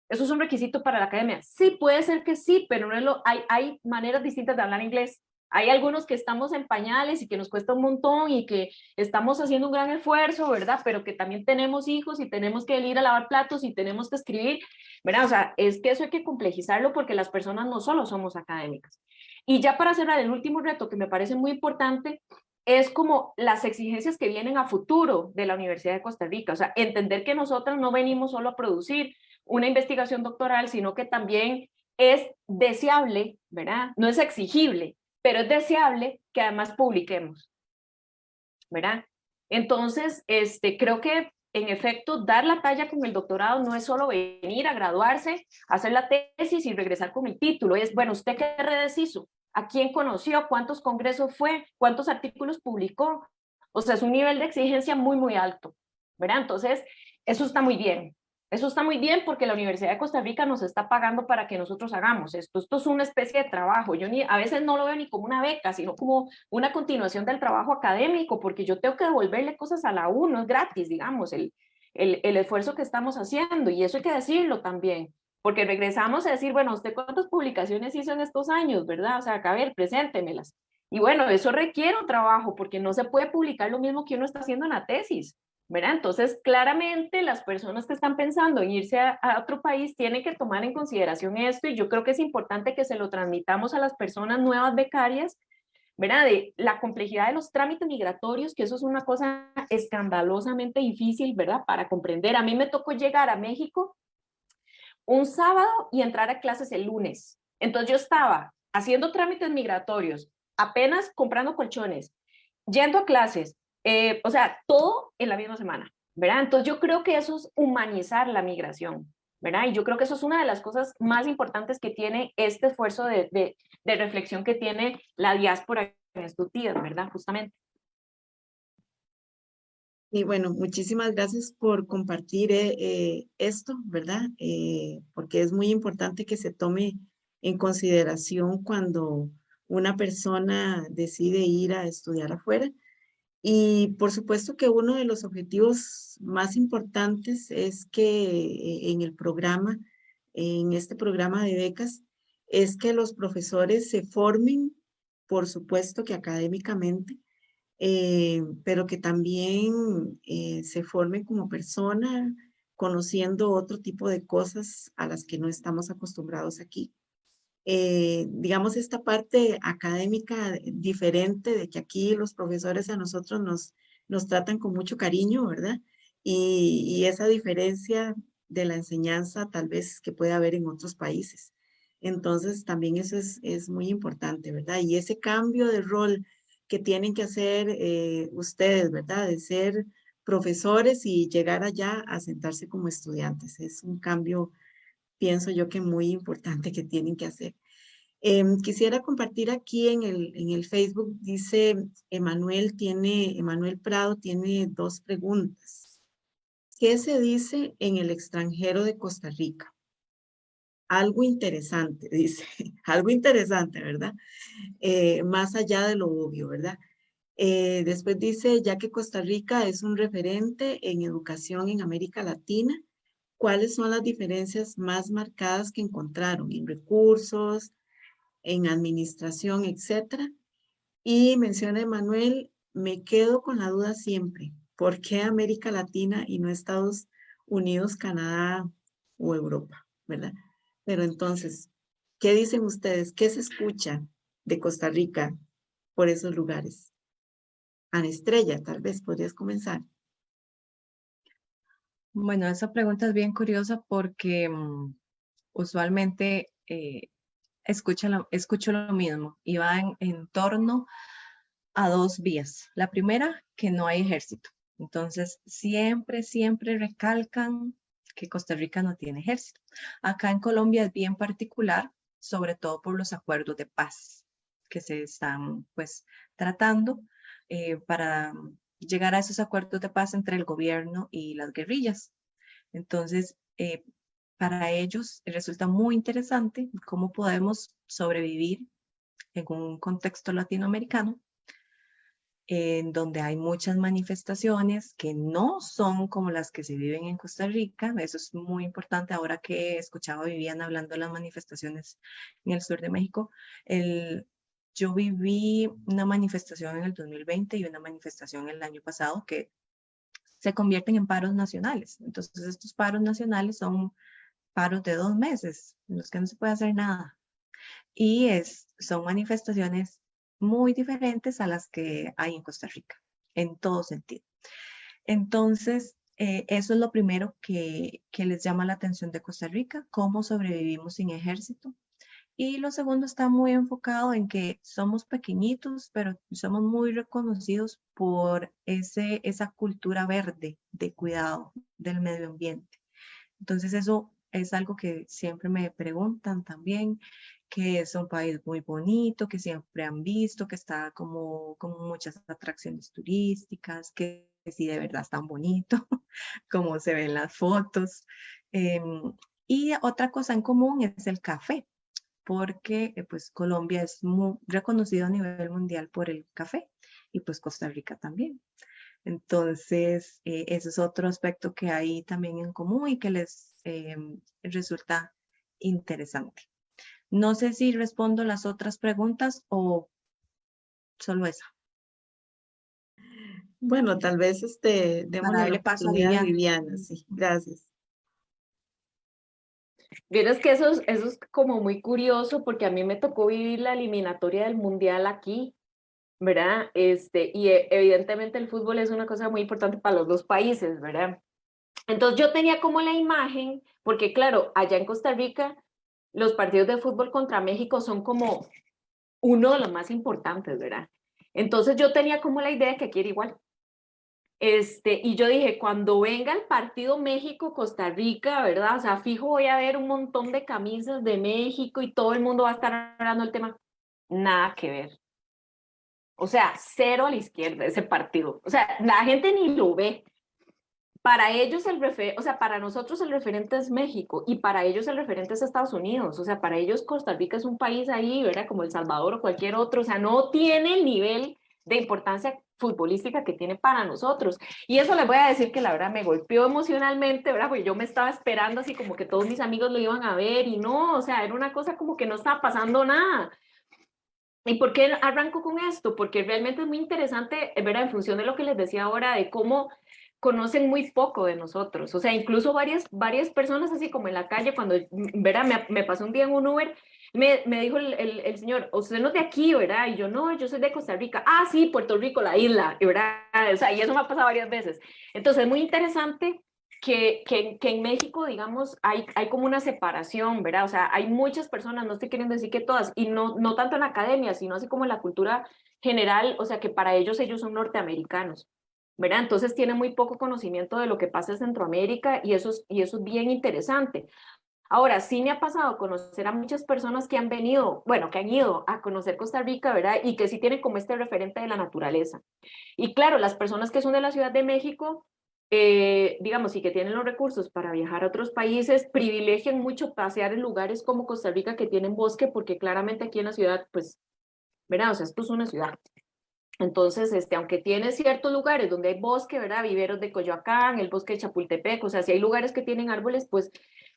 Eso es un requisito para la academia. Sí, puede ser que sí, pero no es hay maneras distintas de hablar inglés. Hay algunos que estamos en pañales y que nos cuesta un montón y que estamos haciendo un gran esfuerzo, ¿verdad? Pero que también tenemos hijos y tenemos que ir a lavar platos y tenemos que escribir, ¿verdad? O sea, es que eso hay que complejizarlo porque las personas no solo somos académicas. Y ya para cerrar, el último reto que me parece muy importante es como las exigencias que vienen a futuro de la Universidad de Costa Rica. O sea, entender que nosotros no venimos solo a producir una investigación doctoral, sino que también es deseable, ¿verdad? No es exigible, pero es deseable que además publiquemos, ¿verdad? Entonces, creo que en efecto, dar la talla con el doctorado no es solo venir a graduarse, hacer la tesis y regresar con el título. Es, bueno, ¿usted qué redes hizo? ¿A quién conoció? ¿Cuántos congresos fue? ¿Cuántos artículos publicó? O sea, es un nivel de exigencia muy, muy alto, ¿verdad? Entonces, eso está muy bien. Eso está muy bien porque la Universidad de Costa Rica nos está pagando para que nosotros hagamos esto. Esto es una especie de trabajo. Yo a veces no lo veo ni como una beca, sino como una continuación del trabajo académico, porque yo tengo que devolverle cosas a la U, no es gratis, digamos, el esfuerzo que estamos haciendo. Y eso hay que decirlo también, porque regresamos a decir, bueno, ¿usted cuántas publicaciones hizo en estos años, verdad? O sea, a ver, preséntemelas. Y bueno, eso requiere un trabajo, porque no se puede publicar lo mismo que uno está haciendo en la tesis. ¿Verdad? Entonces, claramente las personas que están pensando en irse a otro país tienen que tomar en consideración esto y yo creo que es importante que se lo transmitamos a las personas nuevas becarias, ¿verdad? De la complejidad de los trámites migratorios, que eso es una cosa escandalosamente difícil, ¿verdad? Para comprender. A mí me tocó llegar a México un sábado y entrar a clases el lunes. Entonces yo estaba haciendo trámites migratorios, apenas comprando colchones, yendo a clases, o sea, todo en la misma semana, ¿verdad? Entonces yo creo que eso es humanizar la migración, ¿verdad? Y yo creo que eso es una de las cosas más importantes que tiene este esfuerzo de reflexión que tiene la diáspora en estos días, ¿verdad? Justamente. Y bueno, muchísimas gracias por compartir esto, ¿verdad? Porque es muy importante que se tome en consideración cuando una persona decide ir a estudiar afuera. Y por supuesto que uno de los objetivos más importantes es que en el programa, en este programa de becas, es que los profesores se formen, por supuesto que académicamente, pero que también se formen como persona, conociendo otro tipo de cosas a las que no estamos acostumbrados aquí. Digamos, esta parte académica diferente de que aquí los profesores a nosotros nos tratan con mucho cariño, ¿verdad? Y esa diferencia de la enseñanza tal vez que puede haber en otros países. Entonces, también eso es muy importante, ¿verdad? Y ese cambio de rol que tienen que hacer ustedes, ¿verdad? De ser profesores y llegar allá a sentarse como estudiantes. Es un cambio, pienso yo, que muy importante que tienen que hacer. Quisiera compartir aquí en el Facebook, dice Emanuel Prado tiene dos preguntas. ¿Qué se dice en el extranjero de Costa Rica? Algo interesante, dice, algo interesante, ¿verdad? Más allá de lo obvio, ¿verdad? Después dice, ya que Costa Rica es un referente en educación en América Latina, ¿cuáles son las diferencias más marcadas que encontraron en recursos, en administración, etcétera? Y menciona Emanuel, me quedo con la duda siempre, ¿por qué América Latina y no Estados Unidos, Canadá o Europa, ¿verdad? Pero entonces, ¿qué dicen ustedes? ¿Qué se escucha de Costa Rica por esos lugares? Ana Estrella, tal vez podrías comenzar. Bueno, esa pregunta es bien curiosa porque usualmente escucho lo mismo y va en torno a dos vías. La primera, que no hay ejército. Entonces, siempre recalcan que Costa Rica no tiene ejército. Acá en Colombia es bien particular, sobre todo por los acuerdos de paz que se están pues tratando para llegar a esos acuerdos de paz entre el gobierno y las guerrillas. Entonces, para ellos resulta muy interesante cómo podemos sobrevivir en un contexto latinoamericano en donde hay muchas manifestaciones que no son como las que se viven en Costa Rica. Eso es muy importante ahora que escuchaba a Viviana hablando de las manifestaciones en el sur de México. Yo viví una manifestación en el 2020 y una manifestación el año pasado que se convierten en paros nacionales. Entonces, estos paros nacionales son paros de 2 meses, en los que no se puede hacer nada. Y son manifestaciones muy diferentes a las que hay en Costa Rica, en todo sentido. Entonces, eso es lo primero que les llama la atención de Costa Rica, cómo sobrevivimos sin ejército. Y lo segundo está muy enfocado en que somos pequeñitos, pero somos muy reconocidos por esa cultura verde de cuidado del medio ambiente. Entonces eso es algo que siempre me preguntan también, que es un país muy bonito, que siempre han visto, que está como muchas atracciones turísticas, que sí de verdad es tan bonito como se ven las fotos. Y otra cosa en común es el café, porque pues Colombia es muy reconocido a nivel mundial por el café y pues Costa Rica también. Entonces, ese es otro aspecto que hay también en común y que les resulta interesante. No sé si respondo las otras preguntas o solo esa. Bueno, tal vez Para démosle la darle paso a oportunidad a Viviana. Viviana, sí, gracias. Vieras que eso es como muy curioso porque a mí me tocó vivir la eliminatoria del Mundial aquí, ¿verdad? Y evidentemente el fútbol es una cosa muy importante para los dos países, ¿verdad? Entonces yo tenía como la imagen, porque claro, allá en Costa Rica los partidos de fútbol contra México son como uno de los más importantes, ¿verdad? Entonces yo tenía como la idea que aquí era igual. Y yo dije, cuando venga el partido México-Costa Rica, ¿verdad? O sea, fijo voy a ver un montón de camisas de México y todo el mundo va a estar hablando del tema. Nada que ver. O sea, cero a la izquierda ese partido. O sea, la gente ni lo ve. Para ellos o sea, para nosotros el referente es México y para ellos el referente es Estados Unidos. O sea, para ellos Costa Rica es un país ahí, ¿verdad? Como El Salvador o cualquier otro. O sea, no tiene el nivel de importancia futbolística que tiene para nosotros. Y eso les voy a decir que la verdad me golpeó emocionalmente, ¿verdad? Porque yo me estaba esperando así como que todos mis amigos lo iban a ver y no, o sea, era una cosa como que no estaba pasando nada. ¿Y por qué arranco con esto? Porque realmente es muy interesante, ¿verdad? En función de lo que les decía ahora, de cómo conocen muy poco de nosotros. O sea, incluso varias personas así como en la calle, cuando, ¿verdad? Me pasó un día en un Uber, me dijo el señor, usted no es de aquí, ¿verdad? Y yo, no, yo soy de Costa Rica. Ah, sí, Puerto Rico, la isla, ¿verdad? O sea, y eso me ha pasado varias veces. Entonces, es muy interesante que en México, digamos, hay como una separación, ¿verdad? O sea, hay muchas personas, no estoy queriendo decir que todas, y no tanto en la academia, sino así como en la cultura general, o sea, que para ellos son norteamericanos, ¿verdad? Entonces tienen muy poco conocimiento de lo que pasa en Centroamérica y eso es bien interesante. Ahora, sí me ha pasado conocer a muchas personas que han venido, bueno, que han ido a conocer Costa Rica, ¿verdad? Y que sí tienen como este referente de la naturaleza. Y claro, las personas que son de la Ciudad de México, digamos, y que tienen los recursos para viajar a otros países, privilegian mucho pasear en lugares como Costa Rica que tienen bosque, porque claramente aquí en la ciudad, pues, ¿verdad? O sea, esto es una ciudad. Entonces, aunque tiene ciertos lugares donde hay bosque, ¿verdad? Viveros de Coyoacán, el bosque de Chapultepec, o sea, si hay lugares que tienen árboles, pues,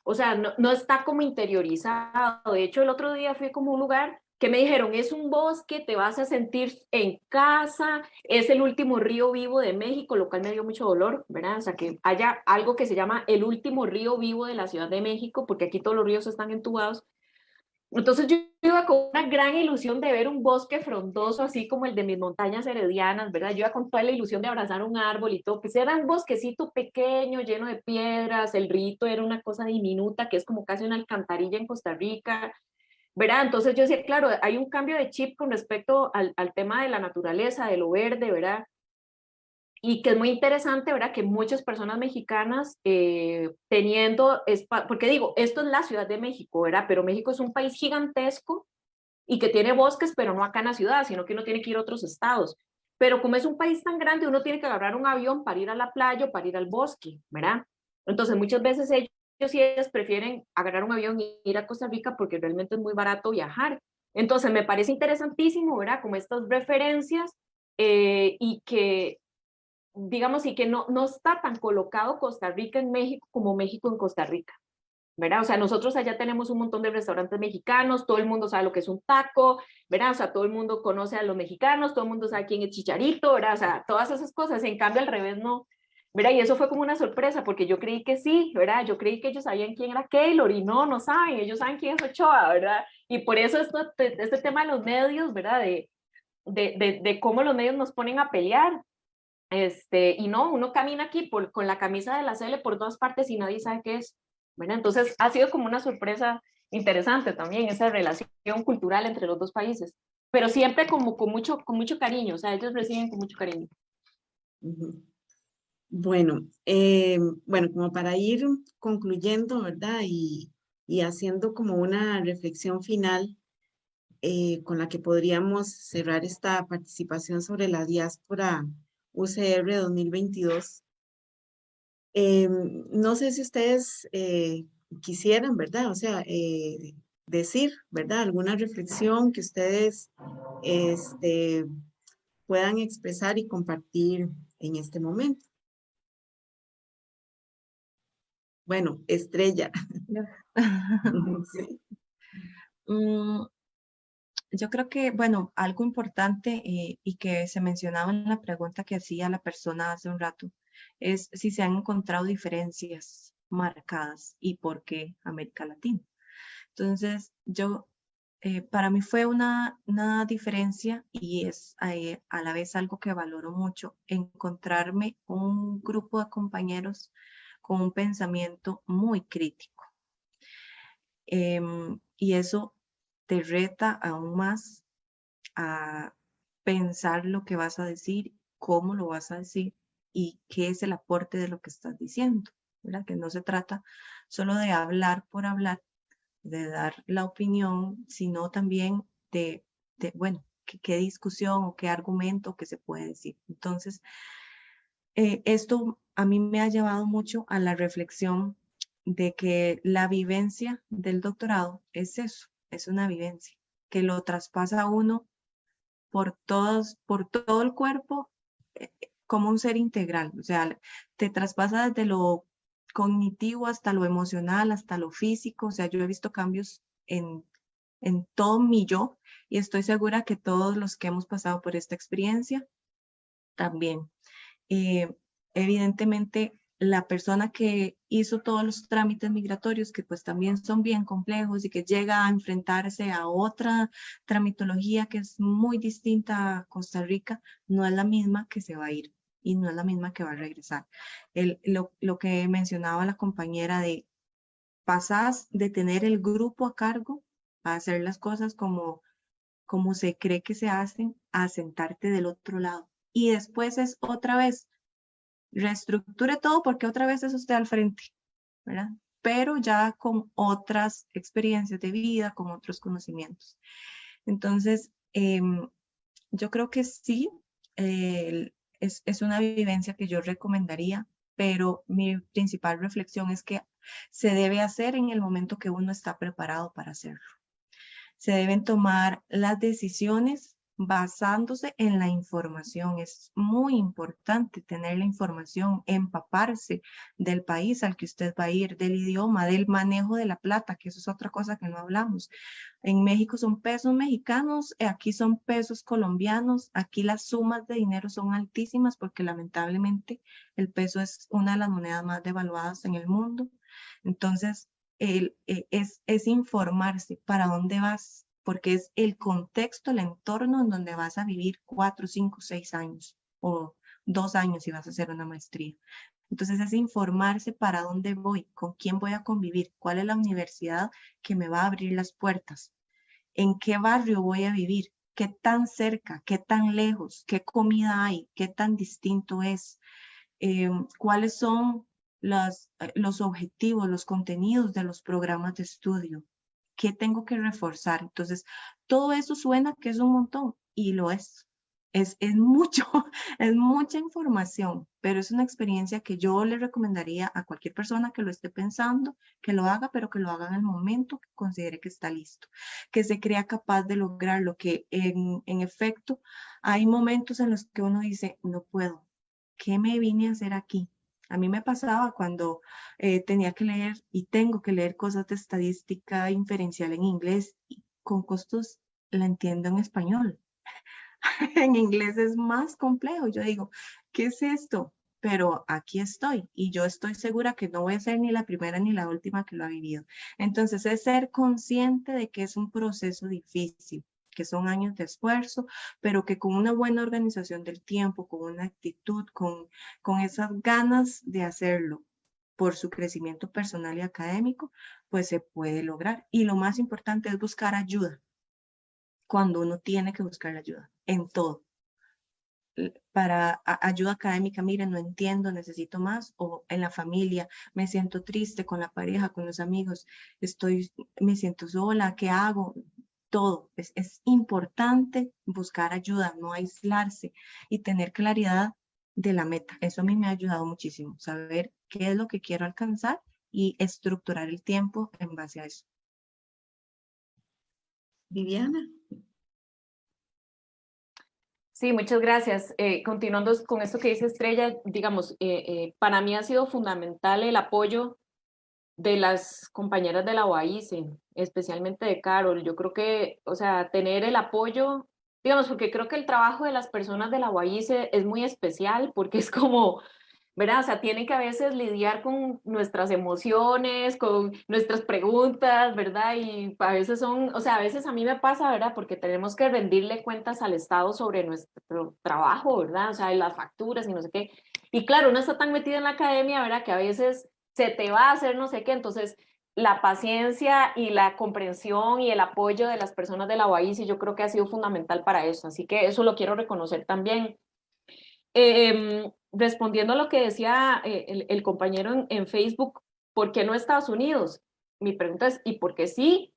o sea, no está como interiorizado. De hecho, el otro día fui como a un lugar que me dijeron, es un bosque, te vas a sentir en casa, es el último río vivo de México, lo cual me dio mucho dolor, ¿verdad? O sea, que haya algo que se llama el último río vivo de la Ciudad de México, porque aquí todos los ríos están entubados. Entonces yo iba con una gran ilusión de ver un bosque frondoso, así como el de mis montañas heredianas, ¿verdad? Yo iba con toda la ilusión de abrazar un árbol y todo, pues era un bosquecito pequeño, lleno de piedras, el rito era una cosa diminuta, que es como casi una alcantarilla en Costa Rica, ¿verdad? Entonces yo decía, claro, hay un cambio de chip con respecto al tema de la naturaleza, de lo verde, ¿verdad? Y que es muy interesante, ¿verdad? Que muchas personas mexicanas teniendo, porque digo, esto es la Ciudad de México, ¿verdad? Pero México es un país gigantesco y que tiene bosques, pero no acá en la ciudad, sino que uno tiene que ir a otros estados. Pero como es un país tan grande, uno tiene que agarrar un avión para ir a la playa o para ir al bosque, ¿verdad? Entonces muchas veces ellos y ellas prefieren agarrar un avión e ir a Costa Rica porque realmente es muy barato viajar. Entonces me parece interesantísimo, ¿verdad? Como estas referencias y que digamos, y que no está tan colocado Costa Rica en México como México en Costa Rica, ¿verdad? O sea, nosotros allá tenemos un montón de restaurantes mexicanos, todo el mundo sabe lo que es un taco, ¿verdad? O sea, todo el mundo conoce a los mexicanos, todo el mundo sabe quién es Chicharito, ¿verdad? O sea, todas esas cosas, en cambio al revés no, ¿verdad? Y eso fue como una sorpresa, porque yo creí que sí, ¿verdad? Yo creí que ellos sabían quién era Keylor y no saben, ellos saben quién es Ochoa, ¿verdad? Y por eso este tema de los medios, ¿verdad? De cómo los medios nos ponen a pelear, y no, uno camina aquí con la camisa de la Cele por todas partes y nadie sabe qué es, ¿verdad? Entonces ha sido como una sorpresa interesante también esa relación cultural entre los dos países, pero siempre como con mucho cariño, o sea, ellos reciben con mucho cariño. Ujú. Bueno, bueno, como para ir concluyendo, ¿verdad? Y haciendo como una reflexión final con la que podríamos cerrar esta participación sobre la diáspora UCR 2022. No sé si ustedes quisieran, ¿verdad? O sea, decir, ¿verdad? Alguna reflexión que ustedes este, puedan expresar y compartir en este momento. Bueno, Estrella. Ya. Sí. Mm, yo creo que, bueno, algo importante y que se mencionaba en la pregunta que hacía la persona hace un rato, es si se han encontrado diferencias marcadas y por qué América Latina. Entonces, para mí fue una diferencia y es a la vez algo que valoro mucho, encontrarme un grupo de compañeros con un pensamiento muy crítico. Y eso te reta aún más a pensar lo que vas a decir, cómo lo vas a decir y qué es el aporte de lo que estás diciendo, ¿verdad? Que no se trata solo de hablar por hablar, de dar la opinión, sino también bueno, qué discusión o qué argumento que se puede decir. Entonces, esto a mí me ha llevado mucho a la reflexión de que la vivencia del doctorado es eso, es una vivencia que lo traspasa a uno por todo el cuerpo como un ser integral. O sea, te traspasa desde lo cognitivo hasta lo emocional, hasta lo físico. O sea, yo he visto cambios en todo mi yo y estoy segura que todos los que hemos pasado por esta experiencia también. Eh, Evidentemente, la persona que hizo todos los trámites migratorios, que pues también son bien complejos y que llega a enfrentarse a otra tramitología que es muy distinta a Costa Rica, no es la misma que se va a ir y no es la misma que va a regresar. Lo que mencionaba la compañera de pasas de tener el grupo a cargo a hacer las cosas como se cree que se hacen, a sentarte del otro lado. Y después es otra vez reestructure todo porque otra vez es usted al frente, ¿verdad? Pero ya con otras experiencias de vida, con otros conocimientos. Entonces, yo creo que sí, es una vivencia que yo recomendaría, pero mi principal reflexión es que se debe hacer en el momento que uno está preparado para hacerlo. Se deben tomar las decisiones basándose en la información. Es muy importante tener la información, empaparse del país al que usted va a ir, del idioma, del manejo de la plata, que eso es otra cosa que no hablamos. En México son pesos mexicanos, aquí son pesos colombianos, aquí las sumas de dinero son altísimas porque lamentablemente el peso es una de las monedas más devaluadas en el mundo. Entonces, es informarse para dónde vas, porque es el contexto, el entorno en donde vas a vivir 4, 5, 6 años o 2 años si vas a hacer una maestría. Entonces es informarse para dónde voy, con quién voy a convivir, cuál es la universidad que me va a abrir las puertas, en qué barrio voy a vivir, qué tan cerca, qué tan lejos, qué comida hay, qué tan distinto es, cuáles son los objetivos, los contenidos de los programas de estudio, qué tengo que reforzar. Entonces, todo eso suena que es un montón y lo es. Es mucho, es mucha información, pero es una experiencia que yo le recomendaría a cualquier persona que lo esté pensando, que lo haga, pero que lo haga en el momento que considere que está listo, que se crea capaz de lograrlo, que en efecto hay momentos en los que uno dice, no puedo, ¿qué me vine a hacer aquí? A mí me pasaba cuando tenía que leer y tengo que leer cosas de estadística inferencial en inglés, y con costos la entiendo en español. En inglés es más complejo. Yo digo, ¿qué es esto? Pero aquí estoy y yo estoy segura que no voy a ser ni la primera ni la última que lo ha vivido. Entonces es ser consciente de que es un proceso difícil, que son años de esfuerzo, pero que con una buena organización del tiempo, con una actitud, con esas ganas de hacerlo por su crecimiento personal y académico, pues se puede lograr. Y lo más importante es buscar ayuda cuando uno tiene que buscar ayuda en todo. Para ayuda académica, miren, no entiendo, necesito más, o en la familia, me siento triste con la pareja, con los amigos, me siento sola, ¿qué hago? Todo. Es importante buscar ayuda, no aislarse y tener claridad de la meta. Eso a mí me ha ayudado muchísimo, saber qué es lo que quiero alcanzar y estructurar el tiempo en base a eso. Viviana. Sí, muchas gracias. Continuando con esto que dice Estrella, digamos, para mí ha sido fundamental el apoyo de las compañeras de la OAICE, especialmente de Carol. Yo creo que, o sea, tener el apoyo, digamos, porque creo que el trabajo de las personas de la OAICE es muy especial, porque es como, ¿verdad? O sea, tienen que a veces lidiar con nuestras emociones, con nuestras preguntas, ¿verdad? Y a veces son, o sea, a veces a mí me pasa, ¿verdad? Porque tenemos que rendirle cuentas al Estado sobre nuestro trabajo, ¿verdad? O sea, las facturas y no sé qué. Y claro, uno está tan metido en la academia, ¿verdad? Que a veces se te va a hacer no sé qué, entonces la paciencia y la comprensión y el apoyo de las personas de la OAICE yo creo que ha sido fundamental para eso, así que eso lo quiero reconocer también. Respondiendo a lo que decía el compañero en Facebook, ¿por qué no Estados Unidos? Mi pregunta es, ¿y por qué sí?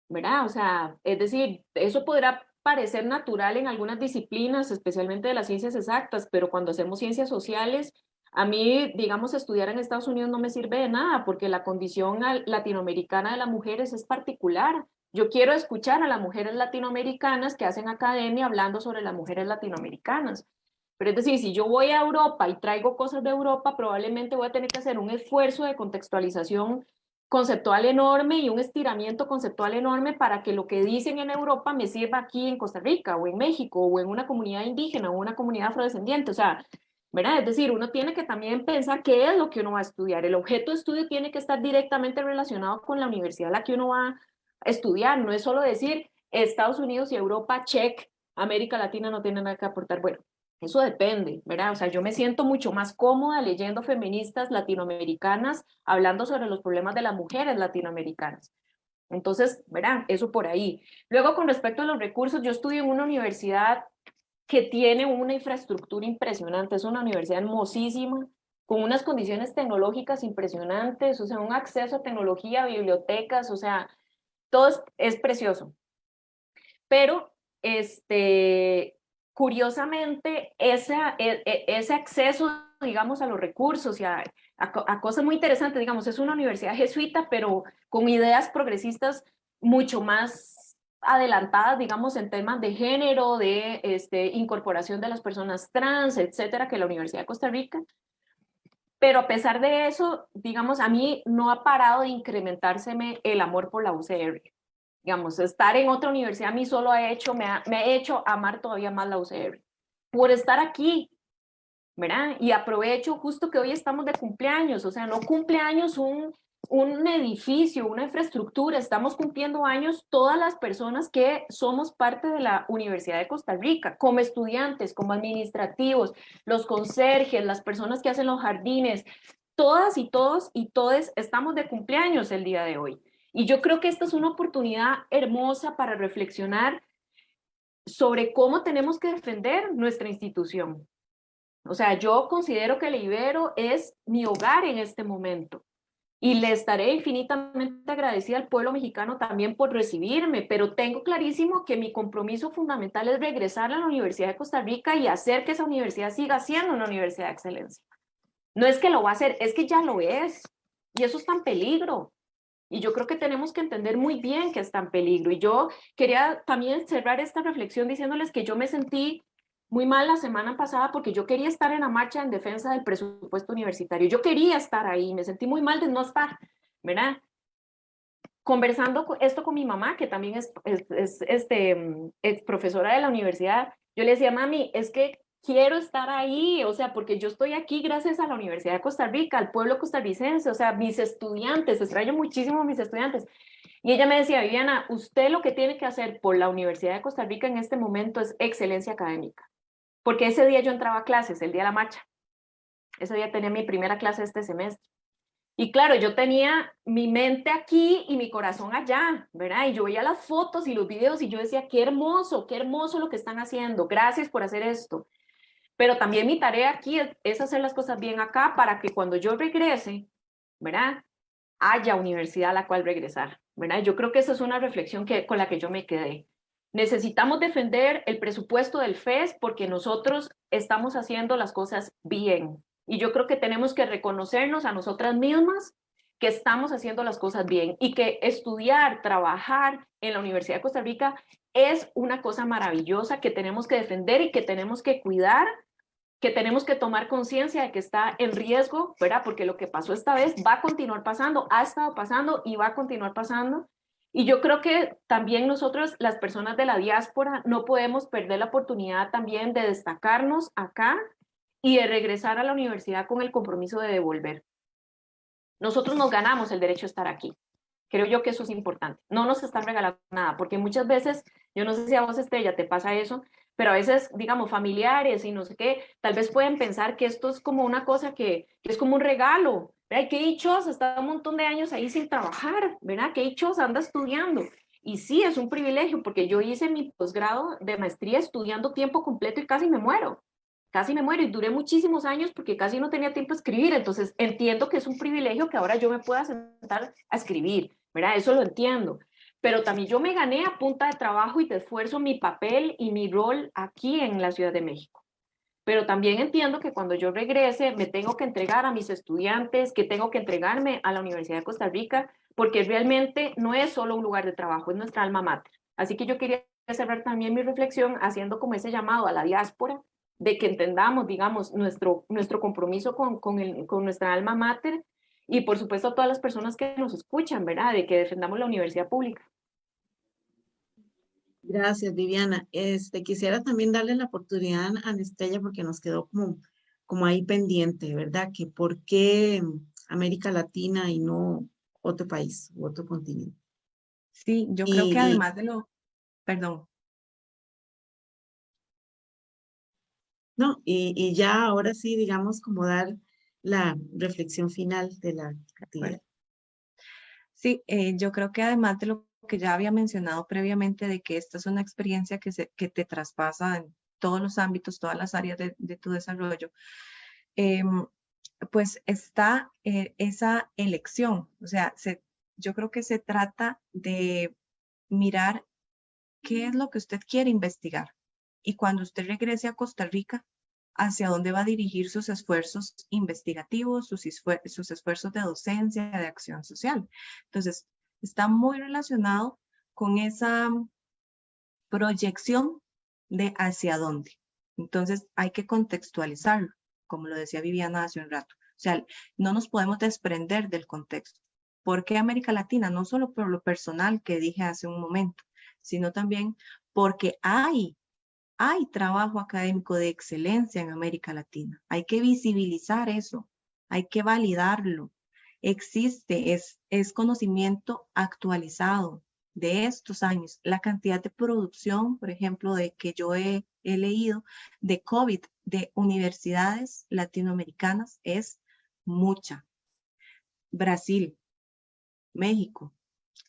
¿Verdad? O sea, es decir, eso podrá parecer natural en algunas disciplinas, especialmente de las ciencias exactas, pero cuando hacemos ciencias sociales, a mí, digamos, estudiar en Estados Unidos no me sirve de nada, porque la condición latinoamericana de las mujeres es particular. Yo quiero escuchar a las mujeres latinoamericanas que hacen academia hablando sobre las mujeres latinoamericanas. Pero es decir, si yo voy a Europa y traigo cosas de Europa, probablemente voy a tener que hacer un esfuerzo de contextualización conceptual enorme y un estiramiento conceptual enorme para que lo que dicen en Europa me sirva aquí en Costa Rica o en México o en una comunidad indígena o una comunidad afrodescendiente. O sea, ¿verdad? Es decir, uno tiene que también pensar qué es lo que uno va a estudiar. El objeto de estudio tiene que estar directamente relacionado con la universidad a la que uno va a estudiar. No es solo decir Estados Unidos y Europa, check, América Latina no tiene nada que aportar. Bueno, eso depende, ¿verdad? O sea, yo me siento mucho más cómoda leyendo feministas latinoamericanas hablando sobre los problemas de las mujeres latinoamericanas. Entonces, ¿verdad? Eso por ahí. Luego, con respecto a los recursos, yo estudio en una universidad que tiene una infraestructura impresionante, es una universidad hermosísima, con unas condiciones tecnológicas impresionantes, o sea, un acceso a tecnología, bibliotecas, o sea, todo es precioso. Pero, curiosamente, ese acceso, digamos, a los recursos y a cosas muy interesantes, digamos, es una universidad jesuita, pero con ideas progresistas mucho más adelantadas, digamos, en temas de género, de incorporación de las personas trans, etcétera, que la Universidad de Costa Rica. Pero a pesar de eso, digamos, a mí no ha parado de incrementárseme el amor por la UCR. Digamos, estar en otra universidad a mí solo me ha hecho amar todavía más la UCR. Por estar aquí, ¿verdad? Y aprovecho justo que hoy estamos de cumpleaños, o sea, no cumpleaños un un edificio, una infraestructura, estamos cumpliendo años todas las personas que somos parte de la Universidad de Costa Rica, como estudiantes, como administrativos, los conserjes, las personas que hacen los jardines, todas y todos y todes estamos de cumpleaños el día de hoy. Y yo creo que esta es una oportunidad hermosa para reflexionar sobre cómo tenemos que defender nuestra institución. O sea, yo considero que el Ibero es mi hogar en este momento. Y le estaré infinitamente agradecida al pueblo mexicano también por recibirme, pero tengo clarísimo que mi compromiso fundamental es regresar a la Universidad de Costa Rica y hacer que esa universidad siga siendo una universidad de excelencia. No es que lo va a hacer, es que ya lo es. Y eso está en peligro. Y yo creo que tenemos que entender muy bien que está en peligro. Y yo quería también cerrar esta reflexión diciéndoles que yo me sentí muy mal la semana pasada porque yo quería estar en la marcha en defensa del presupuesto universitario. Yo quería estar ahí, me sentí muy mal de no estar, ¿verdad? Conversando esto con mi mamá, que también es profesora de la universidad, yo le decía, mami, es que quiero estar ahí, o sea, porque yo estoy aquí gracias a la Universidad de Costa Rica, al pueblo costarricense, o sea, mis estudiantes, extraño muchísimo a mis estudiantes. Y ella me decía, Viviana, usted lo que tiene que hacer por la Universidad de Costa Rica en este momento es excelencia académica. Porque ese día yo entraba a clases, el día de la marcha. Ese día tenía mi primera clase de este semestre. Y claro, yo tenía mi mente aquí y mi corazón allá, ¿verdad? Y yo veía las fotos y los videos y yo decía, qué hermoso lo que están haciendo. Gracias por hacer esto. Pero también mi tarea aquí es hacer las cosas bien acá para que cuando yo regrese, ¿verdad? Haya universidad a la cual regresar, ¿verdad? Yo creo que esa es una reflexión con la que yo me quedé. Necesitamos defender el presupuesto del FES porque nosotros estamos haciendo las cosas bien. Y yo creo que tenemos que reconocernos a nosotras mismas que estamos haciendo las cosas bien y que estudiar, trabajar en la Universidad de Costa Rica es una cosa maravillosa que tenemos que defender y que tenemos que cuidar, que tenemos que tomar conciencia de que está en riesgo, ¿verdad? Porque lo que pasó esta vez va a continuar pasando, ha estado pasando y va a continuar pasando. Y yo creo que también nosotros, las personas de la diáspora, no podemos perder la oportunidad también de destacarnos acá y de regresar a la universidad con el compromiso de devolver. Nosotros nos ganamos el derecho a estar aquí. Creo yo que eso es importante. No nos están regalando nada, porque muchas veces, yo no sé si a vos, Estrella, te pasa eso, pero a veces, digamos, familiares y no sé qué, tal vez pueden pensar que esto es como una cosa que es como un regalo. ¿Verdad? Qué dichosa, está un montón de años ahí sin trabajar, ¿verdad? Qué dichosa, anda estudiando. Y sí, es un privilegio, porque yo hice mi posgrado de maestría estudiando tiempo completo y casi me muero y duré muchísimos años porque casi no tenía tiempo a escribir, entonces entiendo que es un privilegio que ahora yo me pueda sentar a escribir, ¿verdad? Eso lo entiendo, pero también yo me gané a punta de trabajo y de esfuerzo mi papel y mi rol aquí en la Ciudad de México. Pero también entiendo que cuando yo regrese me tengo que entregar a mis estudiantes, que tengo que entregarme a la Universidad de Costa Rica, porque realmente no es solo un lugar de trabajo, es nuestra alma mater. Así que yo quería cerrar también mi reflexión haciendo como ese llamado a la diáspora, de que entendamos, digamos, nuestro compromiso con nuestra alma mater y por supuesto a todas las personas que nos escuchan, ¿verdad? De que defendamos la universidad pública. Gracias, Viviana. Quisiera también darle la oportunidad a Estrella porque nos quedó como ahí pendiente, ¿verdad? Que por qué América Latina y no otro país u otro continente. Sí, yo creo que además de lo, perdón. No, y ya ahora sí, digamos, como dar la reflexión final de la actividad. Sí, yo creo que además de lo que ya había mencionado previamente, de que esta es una experiencia que te traspasa en todos los ámbitos, todas las áreas de tu desarrollo, pues está esa elección. O sea, yo creo que se trata de mirar qué es lo que usted quiere investigar. Y cuando usted regrese a Costa Rica, hacia dónde va a dirigir sus esfuerzos investigativos, sus esfuerzos de docencia, de acción social. Entonces, está muy relacionado con esa proyección de hacia dónde. Entonces, hay que contextualizarlo, como lo decía Viviana hace un rato. O sea, no nos podemos desprender del contexto. ¿Por qué América Latina? No solo por lo personal que dije hace un momento, sino también porque hay trabajo académico de excelencia en América Latina. Hay que visibilizar eso, hay que validarlo. existe, es conocimiento actualizado de estos años. La cantidad de producción, por ejemplo, de que yo he leído de COVID de universidades latinoamericanas es mucha. Brasil, México,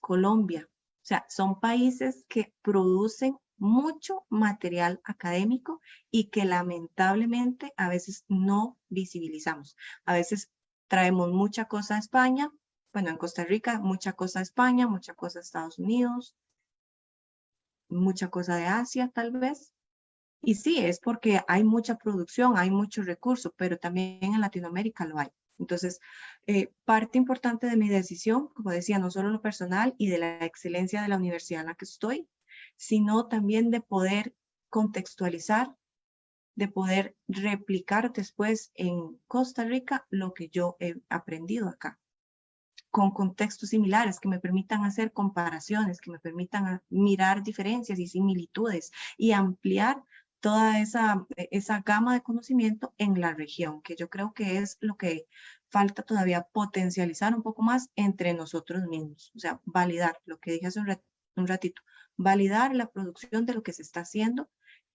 Colombia, o sea, son países que producen mucho material académico y que lamentablemente a veces no visibilizamos. A veces traemos mucha cosa a España, bueno, en Costa Rica, mucha cosa a España, mucha cosa a Estados Unidos, mucha cosa de Asia tal vez. Y sí, es porque hay mucha producción, hay mucho recurso, pero también en Latinoamérica lo hay. Entonces, parte importante de mi decisión, como decía, no solo lo personal y de la excelencia de la universidad en la que estoy, sino también de poder contextualizar, de poder replicar después en Costa Rica lo que yo he aprendido acá, con contextos similares que me permitan hacer comparaciones, que me permitan mirar diferencias y similitudes y ampliar toda esa gama de conocimiento en la región, que yo creo que es lo que falta todavía potencializar un poco más entre nosotros mismos. O sea, validar lo que dije hace un ratito, validar la producción de lo que se está haciendo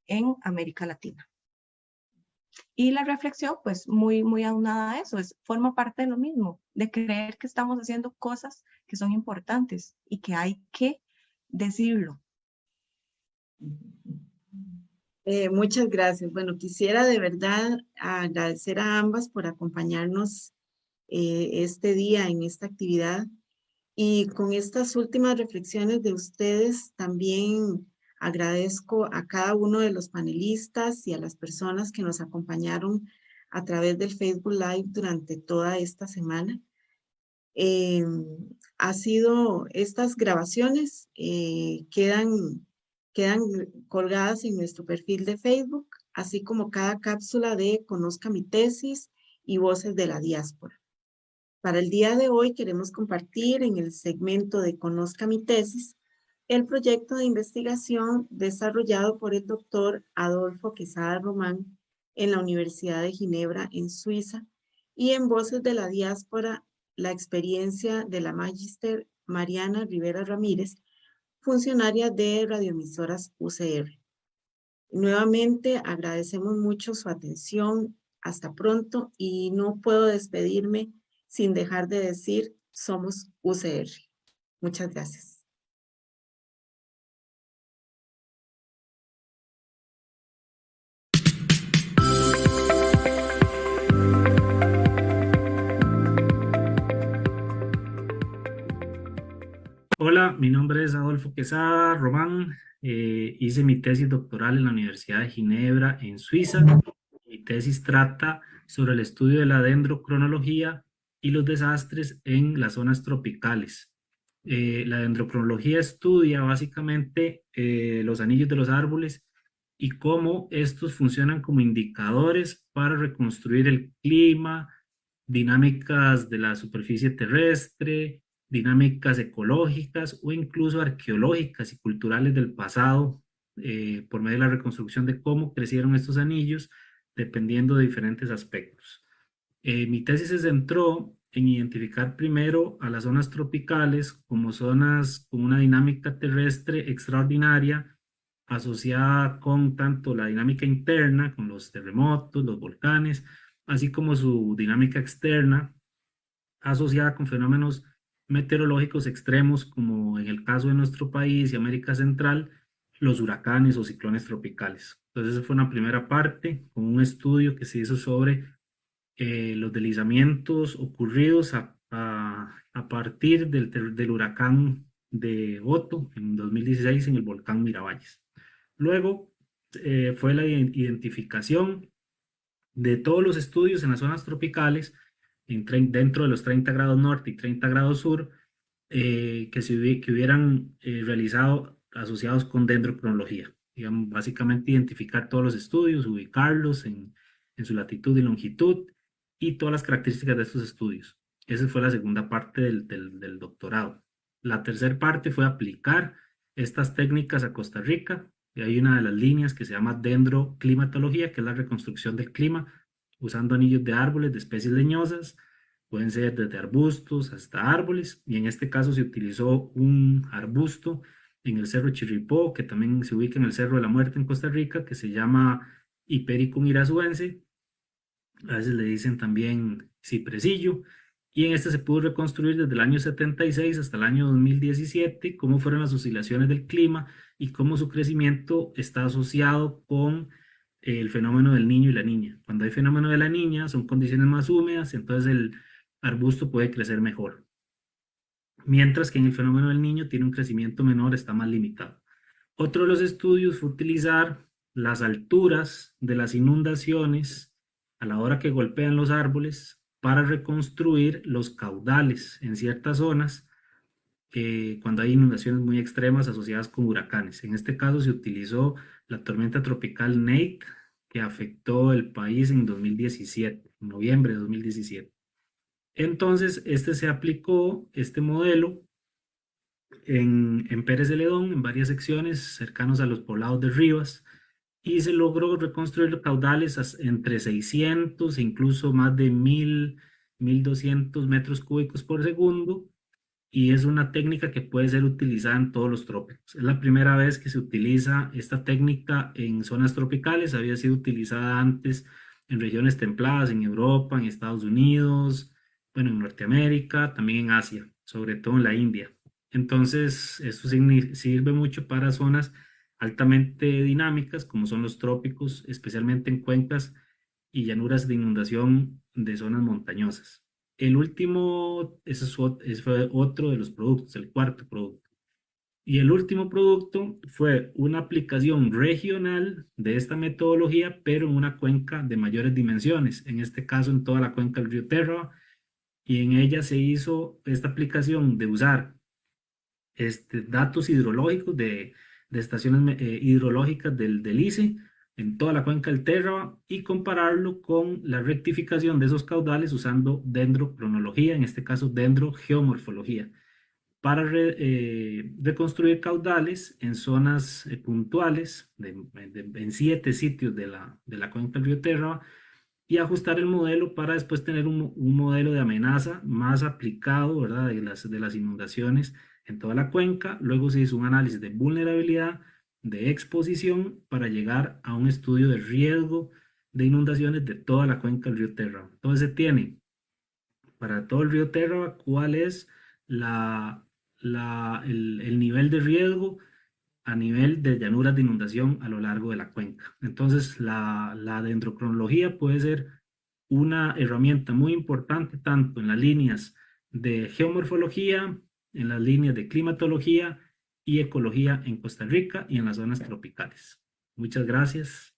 en América Latina. Y la reflexión, pues muy aunada a eso, forma parte de lo mismo, de creer que estamos haciendo cosas que son importantes y que hay que decirlo. Muchas gracias. Bueno, quisiera de verdad agradecer a ambas por acompañarnos este día en esta actividad. Y con estas últimas reflexiones de ustedes, también agradezco a cada uno de los panelistas y a las personas que nos acompañaron a través del Facebook Live durante toda esta semana. Estas grabaciones quedan colgadas en nuestro perfil de Facebook, así como cada cápsula de Conozca mi tesis y Voces de la Diáspora. Para el día de hoy queremos compartir en el segmento de Conozca mi tesis el proyecto de investigación desarrollado por el doctor Adolfo Quesada Román en la Universidad de Ginebra en Suiza y en Voces de la Diáspora la experiencia de la magíster Mariana Rivera Ramírez, funcionaria de radioemisoras UCR. Nuevamente agradecemos mucho su atención. Hasta pronto y no puedo despedirme sin dejar de decir, somos UCR. Muchas gracias. Hola, mi nombre es Adolfo Quesada Román. Hice mi tesis doctoral en la Universidad de Ginebra, en Suiza. Mi tesis trata sobre el estudio de la dendrocronología y los desastres en las zonas tropicales. La dendrocronología estudia básicamente los anillos de los árboles y cómo estos funcionan como indicadores para reconstruir el clima, dinámicas de la superficie terrestre, dinámicas ecológicas o incluso arqueológicas y culturales del pasado, por medio de la reconstrucción de cómo crecieron estos anillos dependiendo de diferentes aspectos. Mi tesis se centró en identificar primero a las zonas tropicales como zonas con una dinámica terrestre extraordinaria asociada con tanto la dinámica interna, con los terremotos, los volcanes, así como su dinámica externa asociada con fenómenos meteorológicos extremos, como en el caso de nuestro país y América Central, los huracanes o ciclones tropicales. Entonces, esa fue una primera parte, con un estudio que se hizo sobre los deslizamientos ocurridos a partir del huracán de Otto en 2016 en el volcán Miravalles. Luego fue la identificación de todos los estudios en las zonas tropicales, dentro de los 30 grados norte y 30 grados sur, que hubieran realizado asociados con dendrocronología. Digamos, básicamente identificar todos los estudios, ubicarlos en su latitud y longitud y todas las características de estos estudios. Esa fue la segunda parte del doctorado. La tercera parte fue aplicar estas técnicas a Costa Rica. Y hay una de las líneas que se llama dendroclimatología, que es la reconstrucción del clima usando anillos de árboles de especies leñosas pueden ser desde arbustos hasta árboles, y en este caso se utilizó un arbusto en el Cerro Chirripó, que también se ubica en el Cerro de la Muerte en Costa Rica, que se llama Hipericum irazuense, a veces le dicen también cipresillo, y en este se pudo reconstruir desde el año 76 hasta el año 2017 cómo fueron las oscilaciones del clima y cómo su crecimiento está asociado con el fenómeno del niño y la niña. Cuando hay fenómeno de la niña son condiciones más húmedas, entonces el arbusto puede crecer mejor. Mientras que en el fenómeno del niño tiene un crecimiento menor, está más limitado. Otro de los estudios fue utilizar las alturas de las inundaciones a la hora que golpean los árboles para reconstruir los caudales en ciertas zonas cuando hay inundaciones muy extremas asociadas con huracanes. En este caso se utilizó la tormenta tropical Nate, que afectó el país en 2017, en noviembre de 2017. Entonces, se aplicó este modelo en Pérez Celedón, en varias secciones cercanos a los poblados de Rivas, y se logró reconstruir los caudales entre 600 e incluso más de 1200 metros cúbicos por segundo, y es una técnica que puede ser utilizada en todos los trópicos. Es la primera vez que se utiliza esta técnica en zonas tropicales, había sido utilizada antes en regiones templadas, en Europa, en Estados Unidos, bueno, en Norteamérica, también en Asia, sobre todo en la India. Entonces, esto sirve mucho para zonas altamente dinámicas, como son los trópicos, especialmente en cuencas y llanuras de inundación de zonas montañosas. El último, ese fue otro de los productos, el cuarto producto. Y el último producto fue una aplicación regional de esta metodología, pero en una cuenca de mayores dimensiones, en este caso en toda la cuenca del río Terra, y en ella se hizo esta aplicación de usar datos hidrológicos de estaciones hidrológicas del ICE en toda la cuenca del Terra y compararlo con la rectificación de esos caudales usando dendrocronología, en este caso dendrogeomorfología, para reconstruir caudales en zonas puntuales, en 7 sitios de la cuenca del río Terra, y ajustar el modelo para después tener un modelo de amenaza más aplicado, ¿verdad?, de las inundaciones en toda la cuenca. Luego se hizo un análisis de vulnerabilidad, de exposición, para llegar a un estudio de riesgo de inundaciones de toda la cuenca del río Terra. Entonces se tiene para todo el río Terra cuál es el nivel de riesgo a nivel de llanuras de inundación a lo largo de la cuenca. Entonces, la dendrocronología puede ser una herramienta muy importante tanto en las líneas de geomorfología, en las líneas de climatología y ecología en Costa Rica y en las zonas tropicales. Muchas gracias.